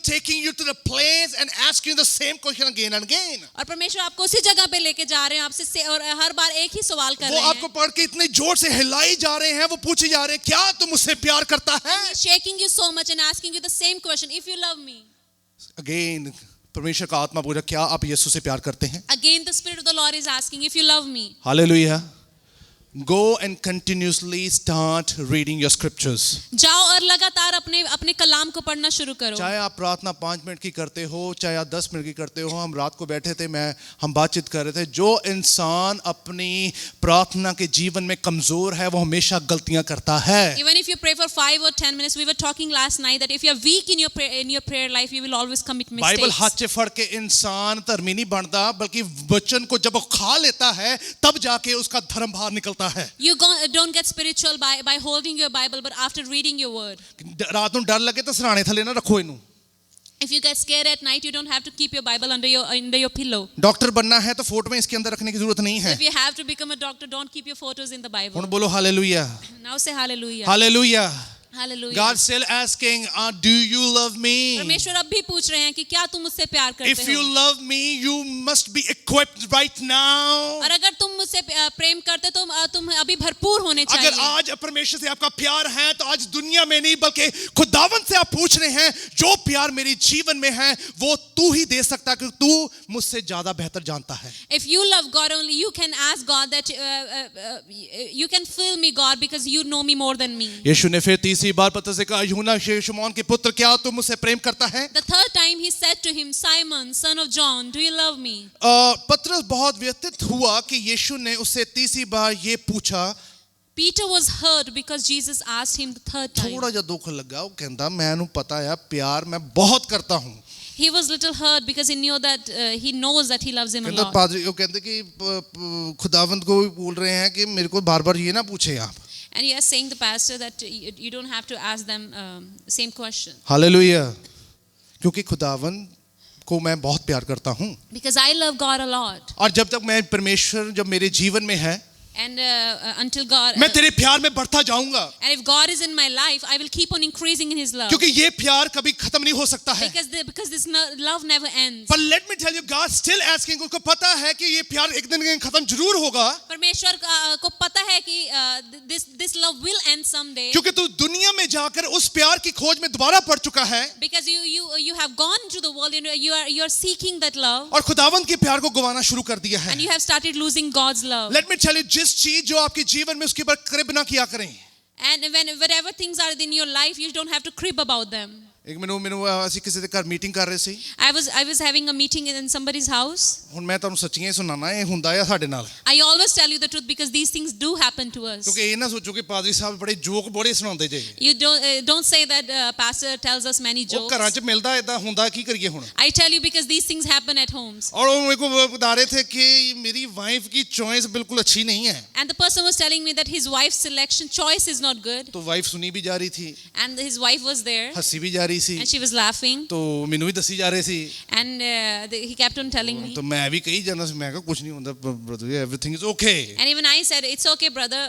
taking you to the place and asking you the same question again and again. और परमेश्वर आपको उसी जगह पे लेके जा रहे हैं आपसे और हर बार एक ही सवाल कर वो रहे आपको हैं. पढ़ के इतने जोर से हिलाई जा रहे हैं, वो पूछे जा रहे हैं क्या तू मुझसे प्यार करता है? He's shaking you so much and asking you the same question, if you love me. Again, परमेश्वर का आत्मा बोला क्या आप यीशु से प्यार करते हैं? Again the Spirit of the Lord is asking, if you love me. Hallelujah. Go and continuously start reading your scriptures. जाओ और लगातार अपने कलाम को पढ़ना शुरू करो. चाहे आप प्रार्थना 5 मिनट की करते हो, चाहे आप 10 मिनट की करते हो. हम रात को बैठे थे, हम बातचीत कर रहे थे. जो इंसान अपनी प्रार्थना के जीवन में कमजोर है वो हमेशा गलतियां करता है. Even if you pray for 5 or 10 minutes, we were talking last night that if you are weak in your prayer life, you will always commit mistakes. Bible हाथ से फड़ के इंसान धर्मी नहीं बनता, बल्कि वचन को जब वो खा लेता है तब जाके उसका धर्म बाहर निकलता है. You don't get spiritual by holding your Bible, but after reading your word. रात ਨੂੰ ਡਰ ਲੱਗੇ ਤਾਂ ਸਰਾਣੇ ਥੱਲੇ ਨਾ ਰੱਖੋ ਇਹਨੂੰ. If you get scared at night, you don't have to keep your Bible under your pillow. Doctor बनना है तो फोटो में इसके अंदर रखने की जरूरत नहीं है. If you have to become a doctor, don't keep your photos in the Bible. ਹੁਣ बोलो hallelujah. Now say hallelujah. Hallelujah. Hallelujah. God still asking, do you love me? परमेश्वर अब भी पूछ रहे हैं कि क्या तुम मुझसे प्यार करते If you हो? love me, you must be equipped right now. और अगर तुम मुझसे प्रेम करते तो तुम अभी भरपूर होने चाहिए. अगर आज परमेश्वर से आपका प्यार है तो आज दुनिया में नहीं बल्कि खुदावन से आप पूछ रहे हैं जो प्यार मेरे जीवन में है वो तू ही दे सकता है क्योंकि तू मुझसे ज्यादा बेहतर जानता है. If you love God only, you can ask God that you can fill me, God, because you know me more than me. यीशु ने फिर तीसरी बार पतरस से कहा, यूहन्ना शमौन के पुत्र क्या तू मुझसे प्रेम करता है? The third time he said to him, Simon, son of John, do you love me? पतरस बहुत व्यथित हुआ कि यीशु ने उससे तीसरी बार ये पूछा. Peter was hurt because Jesus asked him the third time. थोड़ा जा दुख लगा. वो कहता मैंने पता है प्यार मैं बहुत करता हूँ. He was little hurt because he knew that he knows that he loves him a कहता lot. पादरी वो कहते कि खुदावंद को बोल रहे हैं कि मेरे को बार-बार ये ना पूछे आप. And he is saying the pastor that you don't have to ask them same question. Hallelujah. क्योंकि खुदावंद को मैं बहुत प्यार करता हूँ. Because I love God a lot. और जब तक मैं परमेश्वर जब मेरे जीवन में है And until God, मैं तेरे प्यार में बढ़ता जाऊंगा. and if God is in my life, I will keep on increasing in His love. क्योंकि ये प्यार कभी खत्म नहीं हो सकता है. Because this love never ends. But let me tell you, God still asking. उसको पता है कि ये प्यार एक दिन खत्म जरूर होगा. परमेश्वर को पता है कि this love will end someday. क्योंकि तू दुनिया में जाकर उस प्यार की खोज में दोबारा पड़ चुका है. Because you have gone into the world, you are seeking that love. और खुदावंद के प्यार को गवाना शुरू कर दिया है. And you have started losing God's love. Let me tell you, जिस चीज जो आपके जीवन में उसके ऊपर क्रिब ना किया करें. And whenever things are in your life, you don't have to crib about them. एक ਮੈਨੂੰ ਅਸੀਂ ਕਿਸੇ ਦੇ ਘਰ ਮੀਟਿੰਗ ਕਰ ਰਹੇ ਸੀ. I was having a meeting in somebody's house. ਹੁਣ ਮੈਂ ਤੁਹਾਨੂੰ ਸੱਚੀਆਂ ਸੁਣਾਣਾ ਇਹ ਹੁੰਦਾ ਹੈ ਸਾਡੇ ਨਾਲ. I always tell you the truth because these things do happen to us. ਕਿਉਂਕਿ ਇਹ ਨਾ ਸੋਚੋ ਕਿ ਪਾਦਰੀ ਸਾਹਿਬ ਬੜੇ ਜੋਕ ਬੜੇ ਸੁਣਾਉਂਦੇ ਜੇ. You don't say that pastor tells us many ਉਹ jokes. ਘਰਾਂ 'ਚ ਮਿਲਦਾ ਇਦਾਂ ਹੁੰਦਾ ਕੀ ਕਰੀਏ ਹੁਣ. I tell you because these things happen at homes. और वो मेरे को बता रहे थे कि मेरी वाइफ की चॉइस बिल्कुल अच्छी नहीं है. And the person was telling me that his wife's selection choice is not good. तो वाइफ सुनी भी जा रही थी. And his wife was there. हंसी भी जा रही ਰਹੀ ਸੀ and she was laughing, तो ਮੈਨੂੰ ਵੀ ਦੱਸੀ ਜਾ ਰਹੇ ਸੀ and he kept on telling me. तो मैं भी कही जाना मैं कहा कुछ नहीं होता brother everything is okay And even I said, it's okay, brother,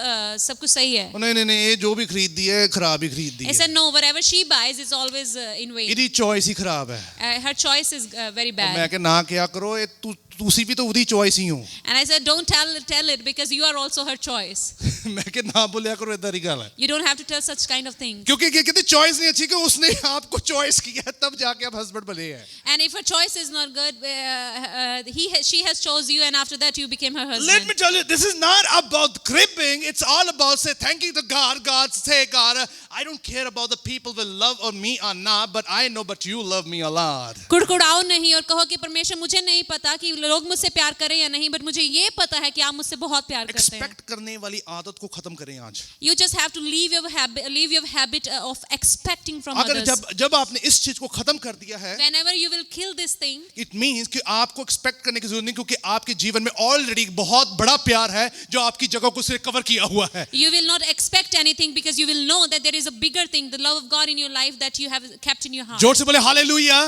सब कुछ सही है. नहीं नहीं नहीं ये जो भी खरीदती है खराब ही खरीदती I है said, no, whatever she buys is always in vain. ਇਹਦੀ ਚੋਇਸ ਹੀ ਖਰਾਬ ਹੈ Her choice is very मैं bad. कि ना क्या करो ये ਤੁਸੀਂ ਵੀ ਤਾਂ ਉਹਦੀ ਚੋਇਸ ਹੀ ਹੋ And I said, don't tell it because you are also her choice. मैं कि ना बोलिया करो इधर ही गल है You don't have to tell such kind of things. क्योंकि कहते चॉइस नहीं अच्छी कि उसने आपको चॉइस किया है तब जाके आप हस्बैंड बने हैं And if her choice is not good, she has chose you, and after that you became her Let husband. me tell you, this is not about cribbing. It's all about say thanking to God. God say, God, I don't care about the people will love or me or not, but I know, but you love me a lot. कुड़कुड़ाओ नहीं और कहो कि परमेश्वर मुझे नहीं पता कि लोग मुझसे प्यार करें या नहीं, but मुझे ये पता है कि आप मुझसे बहुत प्यार करते हैं. Expect करने वाली आदत को खत्म करें आज. You just have to leave your habit of expecting from अगर others. जब आपने इस चीज को खत्म कर दिया है, Whenever you will kill this thing, it means कि आपको एक्सपेक्ट करने की जरूरत नहीं क्योंकि आपके जीवन में ऑलरेडी बहुत बड़ा प्यार है जो आपकी जगह को सिर्फ कवर किया हुआ है. you will not expect anything because you will know that there is a bigger thing, the love of God in your life that you have kept in your heart. जोर से बोले हालेलुया.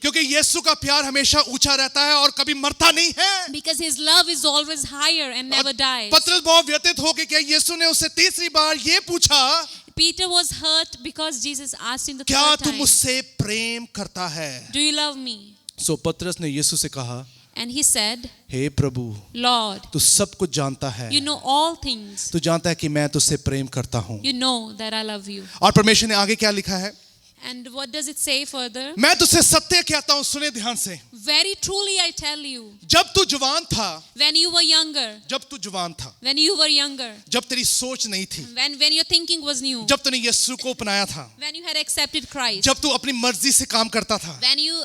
क्योंकि यीशु का प्यार हमेशा ऊंचा रहता है और कभी मरता नहीं है. Because his love is always higher and never dies. पतरस बहुत व्यथित हो गए क्या यीशु ने उससे तीसरी बार ये पूछा Peter was hurt because Jesus asked him the क्या third तू time, मुझसे प्रेम करता है. do you love me? सो पतरस ने यीशु से कहा And he said, hey Prabhu Lord, तू सब कुछ जानता है. you know all things. तू जानता है कि मैं तुझसे प्रेम करता हूँ. You know that I love you. और परमेश्वर ने आगे क्या लिखा है And what does it say further? मैं तुझसे सत्य कहता हूँ सुने ध्यान से. Very truly I tell you, जब तू जवान था when you were younger, जब तू जवान था when you were younger, जब तेरी सोच नहीं थी when your thinking was new, जब तूने यीशु को अपनाया था when you had accepted Christ, जब तू अपनी मर्जी से काम करता था when you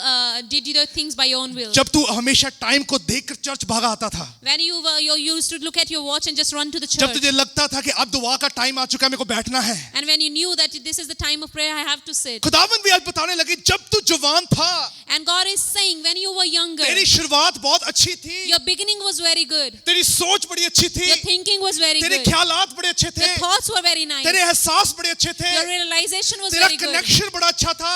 did your things by your own will, जब तू हमेशा टाइम को देखकर चर्च भागा आता था when you used to look at your watch and just run to the जब church, तुझे लगता था कि अब दुआ का टाइम आ चुका है मेरे को बैठना है. and when you knew that this is the time of prayer, I have to sit. खुदावन भी आज बताने लगे जब तू जवान था And God is saying, when you were younger, तेरी शुरुआत बहुत अच्छी थी. your beginning was very good, तेरी सोच बड़ी अच्छी थी. your thinking was very तेरे good, ख्यालात बड़े अच्छे थे. your thoughts were very nice, तेरे एहसास बड़े अच्छे थे. your realization was तेरा very good, कनेक्शन बड़ा अच्छा था.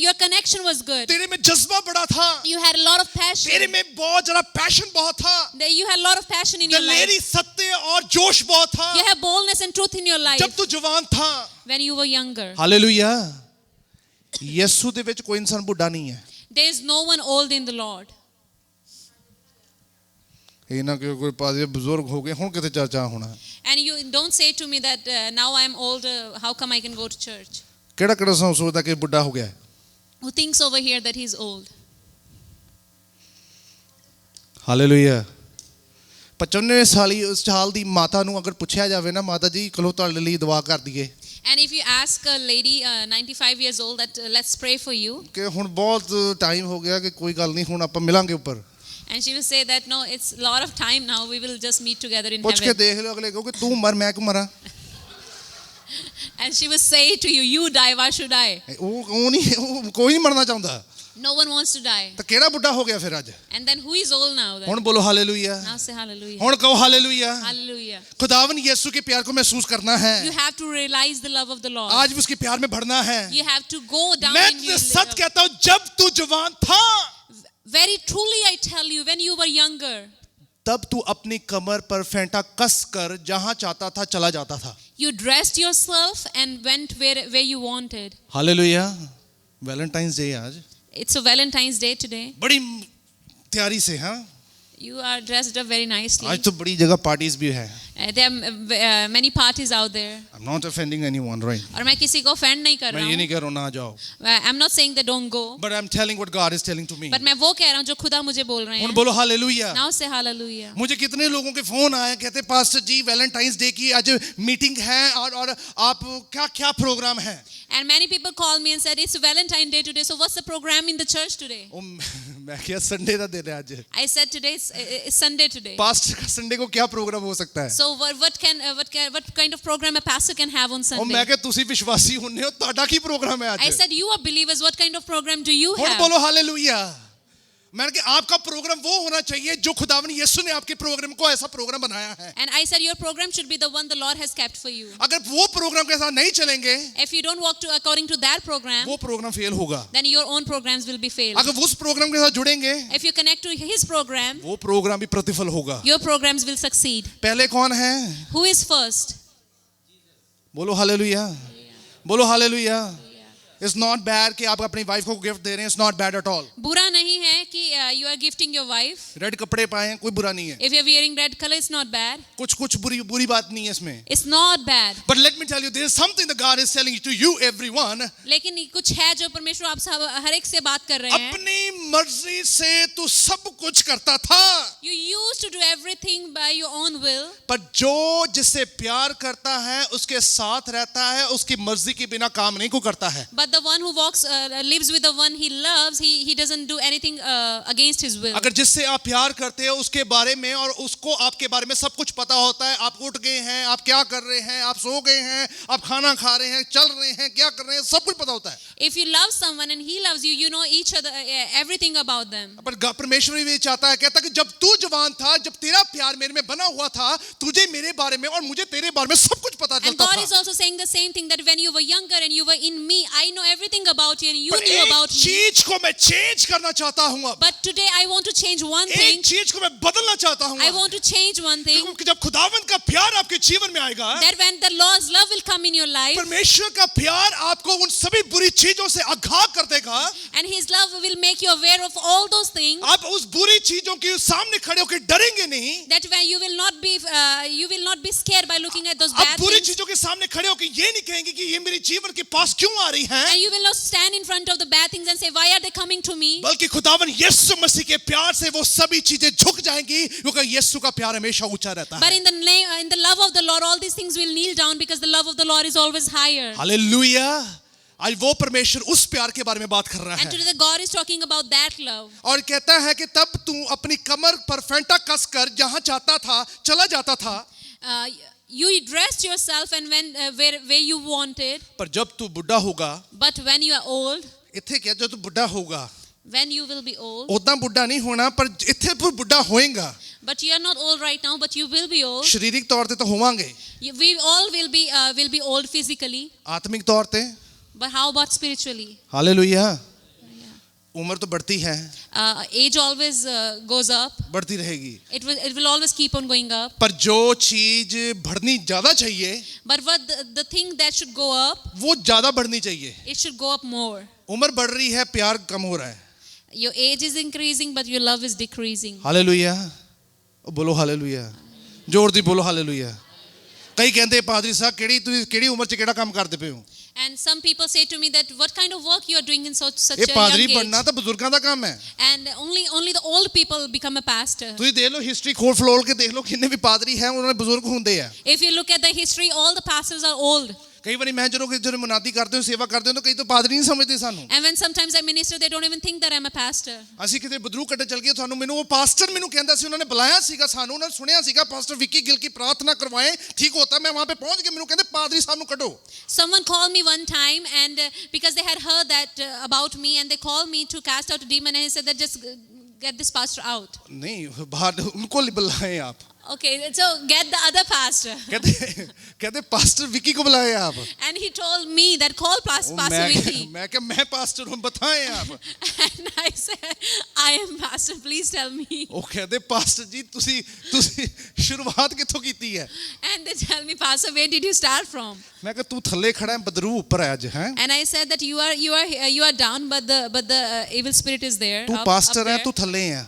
your connection was good, तेरे में जज्बा बड़ा था. you had a lot of passion, तेरे में बहुत जरा पैशन बहुत था. you had a lot of passion in your life, दलेरी सत्य और जोश बहुत था. you have boldness and truth in your life जब तू जवान था. when you were younger. Hallelujah. यीशु ਦੇ ਵਿੱਚ ਕੋਈ ਇਨਸਾਨ ਬੁੱਢਾ ਨਹੀਂ ਹੈ. There is no one old in the Lord. ਇਹ ਨਾ ਕਿ ਕੋਈ ਪਾਸੇ ਬਜ਼ੁਰਗ ਹੋ ਗਏ ਹੁਣ ਕਿਤੇ ਚਰਚਾ ਹੋਣਾ. And you don't say to me that now I am old, how come I can go to church? ਕਿਹੜਾ ਕਿਹੜਾ ਸੋਚਦਾ ਕਿ ਬੁੱਢਾ ਹੋ ਗਿਆ ਹੈ. Who thinks over here that he's old? Hallelujah. 95 ਸਾਲ ਦੀ ਮਾਤਾ ਨੂੰ ਅਗਰ ਪੁੱਛਿਆ ਜਾਵੇ ਨਾ ਮਾਤਾ ਜੀ ਚਲੋ ਤੁਹਾਡੇ ਲਈ ਦੁਆ ਕਰ ਦਈਏ And if you ask a lady 95 years old that let's pray for you, ਕਿ ਹੁਣ ਬਹੁਤ ਟਾਈਮ ਹੋ ਗਿਆ ਕਿ ਕੋਈ ਗੱਲ ਨਹੀਂ ਹੁਣ ਆਪਾਂ ਮਿਲਾਂਗੇ ਉੱਪਰ. and she will say that no, it's a lot of time now, we will just meet together in ਪੁੱਛ ਕੇ heaven. ਦੇਖ ਲਿਓ ਅਗਲੇ ਕਹੋ ਕਿ ਤੂੰ ਮਰ ਮੈਂ ਕਿਉਂ ਮਰਾਂ. And she will say to you, you die, why should I? ਉਹ ਨਹੀਂ ਉਹ ਕੋਈ ਨਹੀਂ ਮਰਨਾ ਚਾਹੁੰਦਾ. No one wants to die. ਤਾਂ ਕਿਹੜਾ ਬੁੱਢਾ ਹੋ ਗਿਆ ਫਿਰ ਅੱਜ. And then who is old now then? ਹੁਣ ਬੋਲੋ ਹਾਲੇਲੂਇਆ. Now say hallelujah. ਹੁਣ ਕਹੋ ਹਾਲੇਲੂਇਆ. Hallelujah. खुदावन यीशु के प्यार को महसूस करना है. You have to realize the love of the Lord. आज भी उसके प्यार में बढ़ना है. You have to go down मैं in तुझे your सच love. कहता हूँ जब तू जवान था Very truly I tell you, when you were younger, तब तू अपनी कमर पर फेंटा कस कर जहां चाहता था चला जाता था. you dressed yourself and went where you wanted. Hallelujah. Valentine's day आज It's a Valentine's Day today. बड़ी तैयारी से. हाँ You are dressed up very nicely. आज तो बड़ी जगह पार्टीज भी है. There are many parties out there. I'm not offending anyone, right? और मैं किसी को offend नहीं कर मैं रहा ये हूँ. नहीं कह रहा हूँ ना जाओ. I'm not saying that don't go. But I'm telling what God is telling to me. But मैं वो कह रहा हूँ जो खुदा मुझे बोल रहे उन हैं. बोलो हालेलुया. Now say hallelujah. मुझे कितने लोगों के फोन आए कहते पास्टर जी वैलेंटाइंस डे की आज मीटिंग है और आप क्या क्या प्रोग्राम है. And many people called me and said it's Valentine's Day today. So what's the program in the church today? मैं क्या संडे का दिन है आज. I said today it's Sunday today. Pastor का संडे को क्या प्रोग्राम हो सकता है. So what kind of program a pastor can have on और Sunday? मैं क्या तुसी विश्वासी होने हो ਤੁਹਾਡਾ ਕੀ प्रोग्राम है I आज. said you are believers. What kind of program do you ਹੁਣ have? बोलो हालेलुया. मैंने कहा आपका प्रोग्राम वो होना चाहिए जो खुदावन यीशु ने आपके प्रोग्राम को ऐसा प्रोग्राम बनाया है. And I said, your program should be the one the Lord has kept for you. अगर वो प्रोग्राम के साथ नहीं चलेंगे, If you don't walk according to that program, वो प्रोग्राम फेल होगा. then your own programs will be failed. अगर उस प्रोग्राम के साथ जुड़ेंगे, If you connect to his program, वो प्रोग्राम भी प्रतिफल होगा. your programs will succeed. पहले कौन है? Who is first? बोलो हालेलुया. बोलो हालेलुया. It's not bad कि आप अपनी वाइफ को गिफ्ट दे रहे हैं. It's not bad at all. बुरा नहीं है कि you are gifting your wife. Red कपड़े पाए हैं, कोई बुरा नहीं है. If you are wearing red color, it's not bad. कुछ बुरी बात नहीं है इसमें. It's not bad. But let me tell you, there is something that God is telling to you, everyone. लेकिन कुछ है जो परमेश्वर आप सब हर एक से बात कर रहे हैं. अपनी मर्जी से तू सब कुछ करता था. You used to do everything by your own will. पर जो जिससे प्यार करता है, उसके साथ रहता है, उसकी मर्जी के बिना काम नहीं को करता है. But the one who lives with the one he loves, he doesn't do anything against his will. अगर जिससे आप प्यार करते हो उसके बारे में और उसको आपके बारे में सब कुछ पता होता है, आप उठ गए हैं, आप क्या कर रहे हैं, आप सो गए हैं, आप खाना खा रहे हैं, चल रहे हैं, क्या कर रहे हैं, सब कुछ पता होता है. If you love someone and he loves you, you know each other, everything about them. पर परमेश्वर भी चाहता है, कहता है कि जब तू जवान था, जब तेरा प्यार मेरे में बना हुआ था, तुझे मेरे बारे में और मुझे तेरे बारे में सब कुछ पता And चलता God था. is also saying the same thing, that when you were younger and you were in me, I know everything about you and you पर knew एक about me. चीज को मैं चेंज करना चाहता हूँ अब. But today I want to change one एक thing. चीज को मैं बदलना चाहता हूँ. I want to change one thing. क्योंकि जब खुदावंद का प्यार आपके जीवन में आएगा, That when the Lord's love will come in your life, परमेश्वर का प्यार आपको उन सभी बुरी चीजों से आगाह कर देगा. and his love will make you aware of all those things, आप उस बुरी चीजों के सामने खड़े होकर डरेंगे नहीं. that when you will not be scared by looking at those आप bad बुरी things, चीजों के सामने खड़े होकर ये नहीं कहेंगे कि ये मेरे जीवन के पास क्यों आ रही हैं, and you will not stand in front of the bad things and say, why are they coming to me? बल्कि खुदावन यीशु मसीह के प्यार से वो सभी चीजें झुक जाएंगी, क्योंकि यीशु का प्यार हमेशा ऊंचा रहता But है. in the love of the Lord, all these things will kneel down, because the love of the Lord is always higher. Hallelujah. आज वो परमेश्वर उस प्यार के बारे में बात कर रहा And है today the God is talking about that love. और कहता है कि तब तू अपनी कमर पर फेंटा कसकर जहां चाहता था चला जाता था. You dressed yourself and went where you wanted. पर जब तू बुढ़ा होगा, But when you are old, इथे क्या, जब तू बुढ़ा होगा, when you will be old, उतना बुढ़ा नहीं होना, पर इथे तू बुढ़ा होएगा. but you are not old right now, but you will be old. शारीरिक तौर पे तो होवांगे, We all will be old physically, आत्मिक तौर पे. but how about spiritually? Hallelujah. उम्र तो बढ़ती है, Age always goes up. बढ़ती रहेगी. It will always keep on going up. पर जो चीज बढ़नी ज्यादा चाहिए, But what the thing that should go up, वो ज्यादा बढ़नी चाहिए. it should go up more. उम्र बढ़ रही है, प्यार कम हो रहा है. Your age is increasing, but your love is decreasing. Hallelujah. बोलो हालेलुया. जोर दी बोलो हालेलुया. कई कहते पादरी साहब केड़ी उम्र च केड़ा काम करदे पे हो. And some people say to me that what kind of work you are doing in such ये a पादरी young बनना age. तो बुजुर्गों का काम है. And only the old people become a pastor. ਤੁਸੀਂ ਦੇਖ ਲਓ ਹਿਸਟਰੀ ਖੋਲ ਫਲੋਲ ਕੇ ਦੇਖ ਲਓ ਕਿੰਨੇ ਵੀ ਪਾਦਰੀ ਹੈ ਉਹਨਾਂ ਦੇ ਬਜ਼ੁਰਗ ਹੁੰਦੇ ਆ. If you look at the history, all the pastors are old. ਕਈ ਵਾਰੀ ਮੈਂ ਜਦੋਂ ਮੁਨਾਦੀ ਕਰਦੇ ਹਾਂ, ਸੇਵਾ ਕਰਦੇ ਹਾਂ, ਤਾਂ ਕਈ ਤਾਂ ਪਾਦਰੀ ਨਹੀਂ ਸਮਝਦੇ ਸਾਨੂੰ. And when sometimes I minister, they don't even think that I'm a pastor. ਅਸੀਂ ਕਿਤੇ ਬਦਰੂ ਕੱਟੇ ਚਲ ਗਏ, ਤੁਹਾਨੂੰ ਮੈਨੂੰ ਉਹ ਪਾਸਟਰ ਮੈਨੂੰ ਕਹਿੰਦਾ ਸੀ, ਉਹਨਾਂ ਨੇ ਬੁਲਾਇਆ ਸੀਗਾ ਸਾਨੂੰ, ਉਹਨਾਂ ਨੇ ਸੁਣਿਆ ਸੀਗਾ ਪਾਸਟਰ ਵਿੱਕੀ ਗਿਲ ਕੀ ਪ੍ਰਾਰਥਨਾ ਕਰਵਾਏ ਠੀਕ ਹੋਤਾ. ਮੈਂ वहां पे पहुंच के ਮੈਨੂੰ ਕਹਿੰਦੇ ਪਾਦਰੀ ਸਾਹਿਬ ਨੂੰ ਕੱਢੋ. Someone called me one time, and because they had heard that about me, and they called me to cast out a demon, and he said that just get this pastor out. नहीं बाहर उनको बुलाए आप. Okay, so get the other pastor. कहते pastor Vicky को बुलाए आप. And he told me that call Pastor Vicky. मैं क्या, मैं पास्टर हूं, बताएं आप. And I said, I am pastor, please tell me. वो कहते पास्टर जी तुसी शुरुआत किथों कीती है. And they tell me, Pastor, where did you start from? मैं कहा तू थल्ले खड़ा है, बदरू ऊपर है आज है. And I said that you are down, but the evil spirit is there. तू up पास्टर है, there. तू थल्ले है.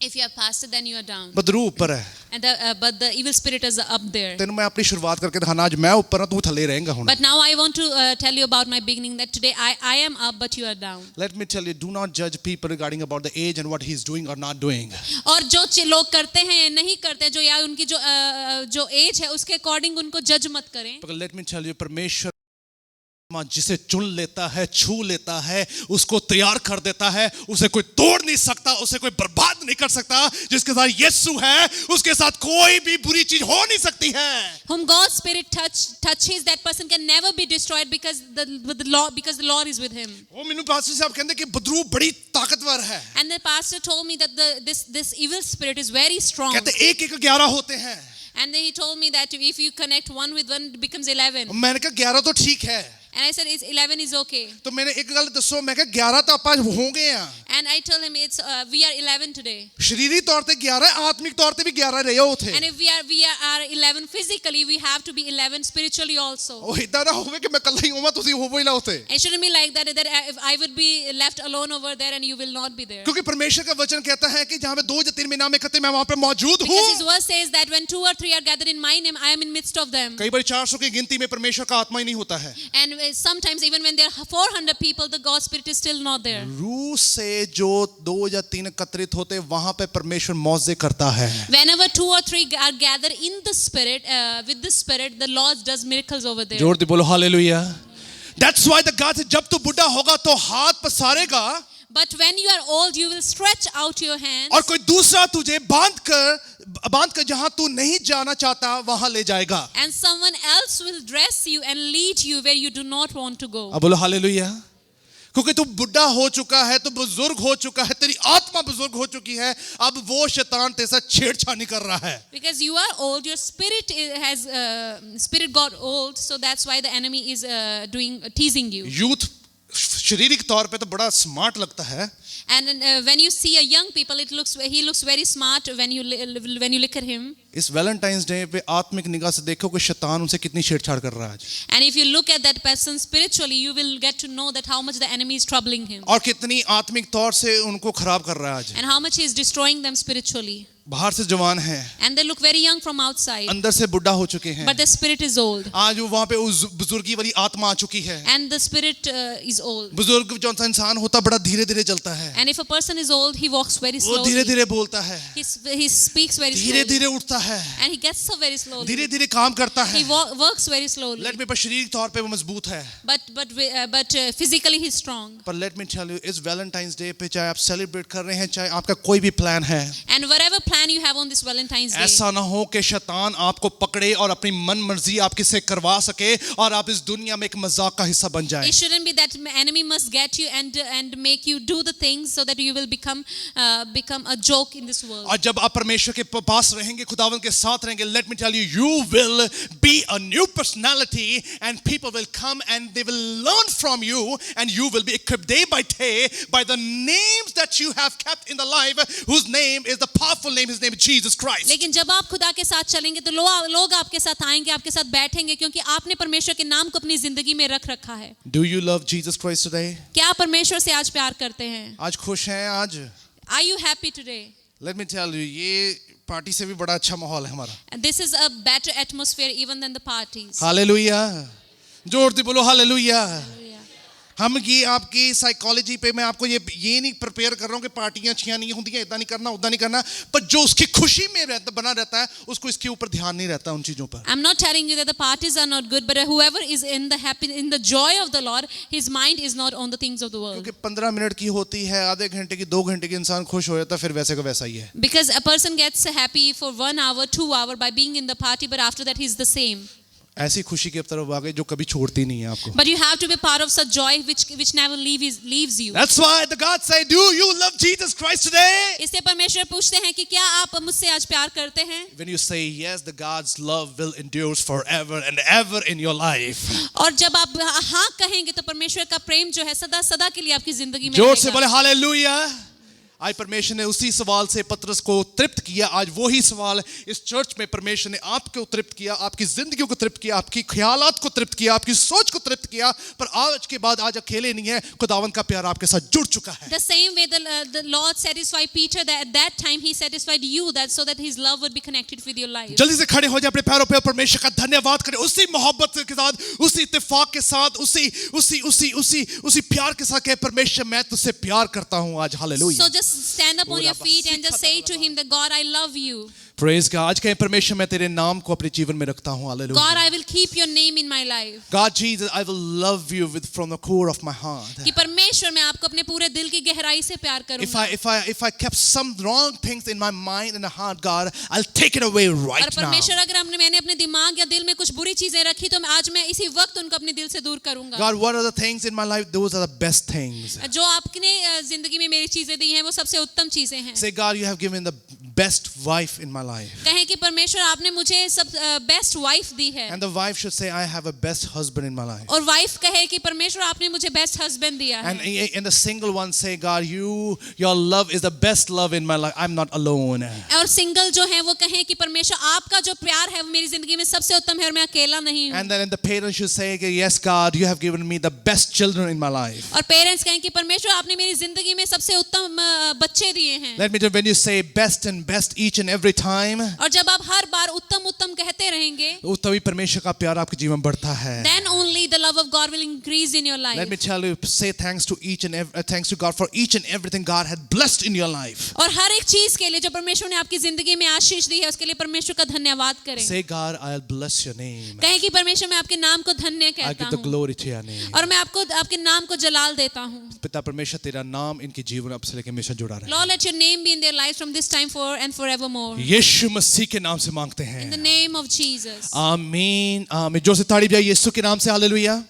If you are pastor, then you are down. Badru ऊपर है. And but the evil spirit is up there. तेनू मैं अपनी शुरुआत करके दिखाना, आज मैं ऊपर हूं, तू थल्ले रहेगा हुन. But now I want to tell you about my beginning, that today I am up, but you are down. Let me tell you, do not judge people regarding about the age and what he is doing or not doing. और जो लोग करते हैं या नहीं करते, जो या उनकी जो एज है उसके अकॉर्डिंग उनको जज मत करें. But let me tell you, परमेश्वर जिसे चुन लेता है, छू लेता है, उसको तैयार कर देता है, उसे कोई तोड़ नहीं सकता, उसे कोई बर्बाद नहीं कर सकता। जिसके साथ यीशु है, उसके साथ कोई भी बुरी चीज हो नहीं सकती है। Whom God's Spirit touches, that person can never be destroyed because the Lord is with him. वो मेनू पास्टर साहब कहते कि बदरू बड़ी ताकतवर है। And the pastor told me that this evil spirit is very strong. कहते 1-1-11 होते हैं। And then he told me that if you connect one with one, it becomes 11. मैंने कहा 11 तो ठीक है। And I said, 11 is okay. तो मैंने एक गल दसो, मैं कहा 11 तो आप होंगे हैं। And I told him we are 11 today. शरीरी तौर पे 11, आत्मिक तौर पे भी 11 रहे हो थे। And if we are 11 physically, we have to be 11 spiritually also. ओ इतना ना होवे कि मैं कल्ला ही होवा, तुसी होवो ही ना होते। It shouldn't be like that if I would be left alone over there and you will not be there. क्योंकि परमेश्वर का वचन कहता है कि जहाँ पे 2 या 3 में नाम इकट्ठे मैं वहाँ पे मौजूद हूँ। Because his word says that when 2 or 3 are gathered in my name, I am in midst of them. कई बार 400 की गिनती में परमेश्वर का आत्मा ही नहीं होता है। And sometimes even when there are 400 people, the God Spirit is still not there. रूह से जो 2 या 3 एकत्रित होते वहाँ पे परमेश्वर मौजे करता है। Whenever 2 or 3 are gathered in the Spirit, with the Spirit, the Lord does miracles over there. जोर दे बोलो hallelujah. That's why the God said जब तू बुढ़ा होगा तो हाथ पसारेगा, But when you are old, you will stretch out your hands. और कोई दूसरा तुझे बांध कर जहां तू नहीं जाना चाहता वहां ले जाएगा। And someone else will dress you and lead you where you do not want to go. अब बोलो हालेलुया। क्योंकि तू बुढ़ा हो चुका है, तू बुजुर्ग हो चुका है, तेरी आत्मा बुजुर्ग हो चुकी है, अब वो शैतान तेरे साथ छेड़छाड़ कर रहा है। Because you are old, your spirit spirit got old, so that's why the enemy is teasing you. Youth शारीरिक तौर पे तो बड़ा स्मार्ट लगता है। And when you see a young people, he looks very smart when you look at him. इस Valentine's day पे आत्मिक निगाह से देखो कि शैतान उनसे कितनी छेड़छाड़ कर रहा है आज। And if you look at that person spiritually, you will get to know that how much the enemy is troubling him. और कितनी आत्मिक तौर से उनको खराब कर रहा है आज। And how much he is destroying them spiritually. बाहर से जवान है, And they look very young from outside, अंदर से बुढ़ा हो चुके हैं। but the spirit is old. आज वो वहाँ पे उस बुजुर्गी वाली आत्मा आ चुकी है। And the spirit is old. बुजुर्ग जो इंसान होता बड़ा धीरे धीरे चलता है। And if a person is old, he walks very वो धीरे slowly. धीरे बोलता है, He speaks very धीरे slowly. धीरे उठता है, And he gets up very slowly. धीरे धीरे काम करता है। He works very slowly. Let me पर शारीरिक तौर पे वो मजबूत है। But physically he's strong. पर लेट मी टेल यू, इस वैलेंटाइंस डे पे चाहे आप सेलिब्रेट कर रहे हैं, चाहे आपका कोई भी प्लान है, And whatever plan you have on this Valentine's Day, ऐसा ना हो कि शैतान आपको पकड़े और अपनी मन मर्जी आपके से करवा सके और आप इस दुनिया में एक मजाक का हिस्सा बन जाए। it shouldn't be that enemy must get you and make you do the things so that you will become a joke in this world. और जब आप परमेश्वर के पास रहेंगे, खुदावंद के साथ रहेंगे, let me tell you, you will be a new personality and people will come and they will learn from you and you will be equipped day by day by the names that you have kept in the life, whose name is the powerful name, his name is Jesus Christ. लेकिन जब आप खुदा के साथ चलेंगे तो लोग आपके साथ आएंगे, आपके साथ बैठेंगे, क्योंकि आपने परमेश्वर के नाम को अपनी जिंदगी में रख रखा है। Do you love Jesus Christ today? क्या आप परमेश्वर से आज प्यार करते हैं? आज खुश हैं आज? Are you happy today? Let me tell you, ये पार्टी से भी बड़ा अच्छा माहौल है हमारा। And this is a better atmosphere even than the parties. Hallelujah, जोर से बोलो हालेलुया। Hallelujah. हम ये आपकी साइकोलॉजी पे मैं आपको ये नहीं प्रिपेयर कर रहा हूँ कि पार्टियां अच्छियां नहीं होती हैं, इतना नहीं करना उतना नहीं करना, पर जो उसकी खुशी में बना रहता है उसको इसके ऊपर ध्यान नहीं रहता उन चीजों पर। I'm not telling you that the parties are not good, but whoever is in the joy of the Lord, his mind is not on the things of the world. क्योंकि 15 मिनट की होती है, आधे घंटे की, 2 घंटे की, इंसान खुश हो जाता है, फिर वैसे का वैसा ही है। Because a person gets happy for 1 hour, 2 hours by being in the party, but after that he's the same. ऐसी खुशी की तरफ आ गए जो कभी छोड़ती नहीं है आपको। But you have to be part of such joy which never leaves you. That's why the God say, do you love Jesus Christ today? इससे परमेश्वर पूछते हैं कि क्या आप मुझसे आज प्यार करते हैं? When you say yes, the God's love will endure forever and ever in your life. और जब आप हाँ कहेंगे तो परमेश्वर का प्रेम जो है सदा सदा के लिए आपकी जिंदगी में जोर से रहेगा। बोले हालेलुया। आज परमेश्वर ने उसी सवाल से पतरस को तृप्त किया। आज वही सवाल इस चर्च में परमेश्वर ने आपको तृप्त किया, आपकी जिंदगी को तृप्त किया, आपकी ख्यालात को तृप्त किया, आपकी सोच को तृप्त किया। पर आज के बाद आज अकेले नहीं है, खुदावंद का प्यार आपके साथ जुड़ चुका है। The same way the Lord satisfied Peter, that at that time he satisfied you, that so that his love would be connected with your life. जल्दी से खड़े हो जाए अपने पैरों पे, परमेश्वर का धन्यवाद करें उसी मोहब्बत के साथ, उसी इत्तेफाक के साथ, उसी प्यार के साथ कि परमेश्वर मैं तुझसे प्यार करता हूं आज। Hallelujah. So just stand up on your feet and just say to him that God, I love you. Praise God. आज के परमेश्वर मैं तेरे नाम को अपने जीवन में रखता हूँ. Hallelujah. God, I will keep your name in my life. God Jesus, I will love you from the core of my heart. कि परमेश्वर मैं आपको अपने पूरे दिल की गहराई से प्यार करूंगा. If I kept some wrong things in my mind and the heart, God, I'll take it away और right now. परमेश्वर अगर मैंने अपने दिमाग या दिल में कुछ बुरी चीजें रखी तो आज मैं इसी वक्त उनको अपने दिल से दूर करूंगा. God, what are the things in my life? Those are the best things. जो आपने जिंदगी में मेरी चीजें दी हैं वो सबसे उत्तम चीजें हैं. Say, God, you have given the best wife in my life. कहें कि परमेश्वर आपने मुझे सब बेस्ट वाइफ दी है. And the wife should say, I have a best husband in my life. और वाइफ कहे कि परमेश्वर आपने मुझे बेस्ट हस्बैंड दिया है. And the single one say, God, your love is the best love in my life. I'm not alone. और single जो है वो कहें कि परमेश्वर आपका जो प्यार है वो मेरी जिंदगी में सबसे उत्तम है और मैं अकेला नहीं हूँ. And then the parents should say, yes, God, you have given me the best children in my life. और पेरेंट्स कहें कि परमेश्वर आपने मेरी जिंदगी में सबसे उत्तम बच्चे दिए हैं. Let me tell you, when you say best and best each and every time, और जब आप हर बार उत्तम उत्तम कहते रहेंगे, तभी परमेश्वर का प्यार आपके जीवन में बढ़ता है. then only the love of God will increase in your life. Let me tell you, say thanks to God for each and everything God had blessed in your life. और हर एक चीज के लिए जो परमेश्वर ने आपकी जिंदगी में आशीष दी है उसके लिए परमेश्वर का धन्यवाद करें. Say, God, I'll bless your name. कहें कि परमेश्वर मैं आपके नाम को धन्य I कहता give the हूँ glory to your name. और मैं आपके नाम को जलाल देता हूँ. पिता परमेश्वर तेरा नाम इनके जीवन अब से लेकर हमेशा जुड़ा रहे. Lord, let your name be in their lives from this time forward and forevermore. यीशु मसीह के नाम से मांगते In the हैं. name of Jesus. आमीन. आमीन. जोर से ताड़ी बजाइए यीशु के नाम से. हालेलुया.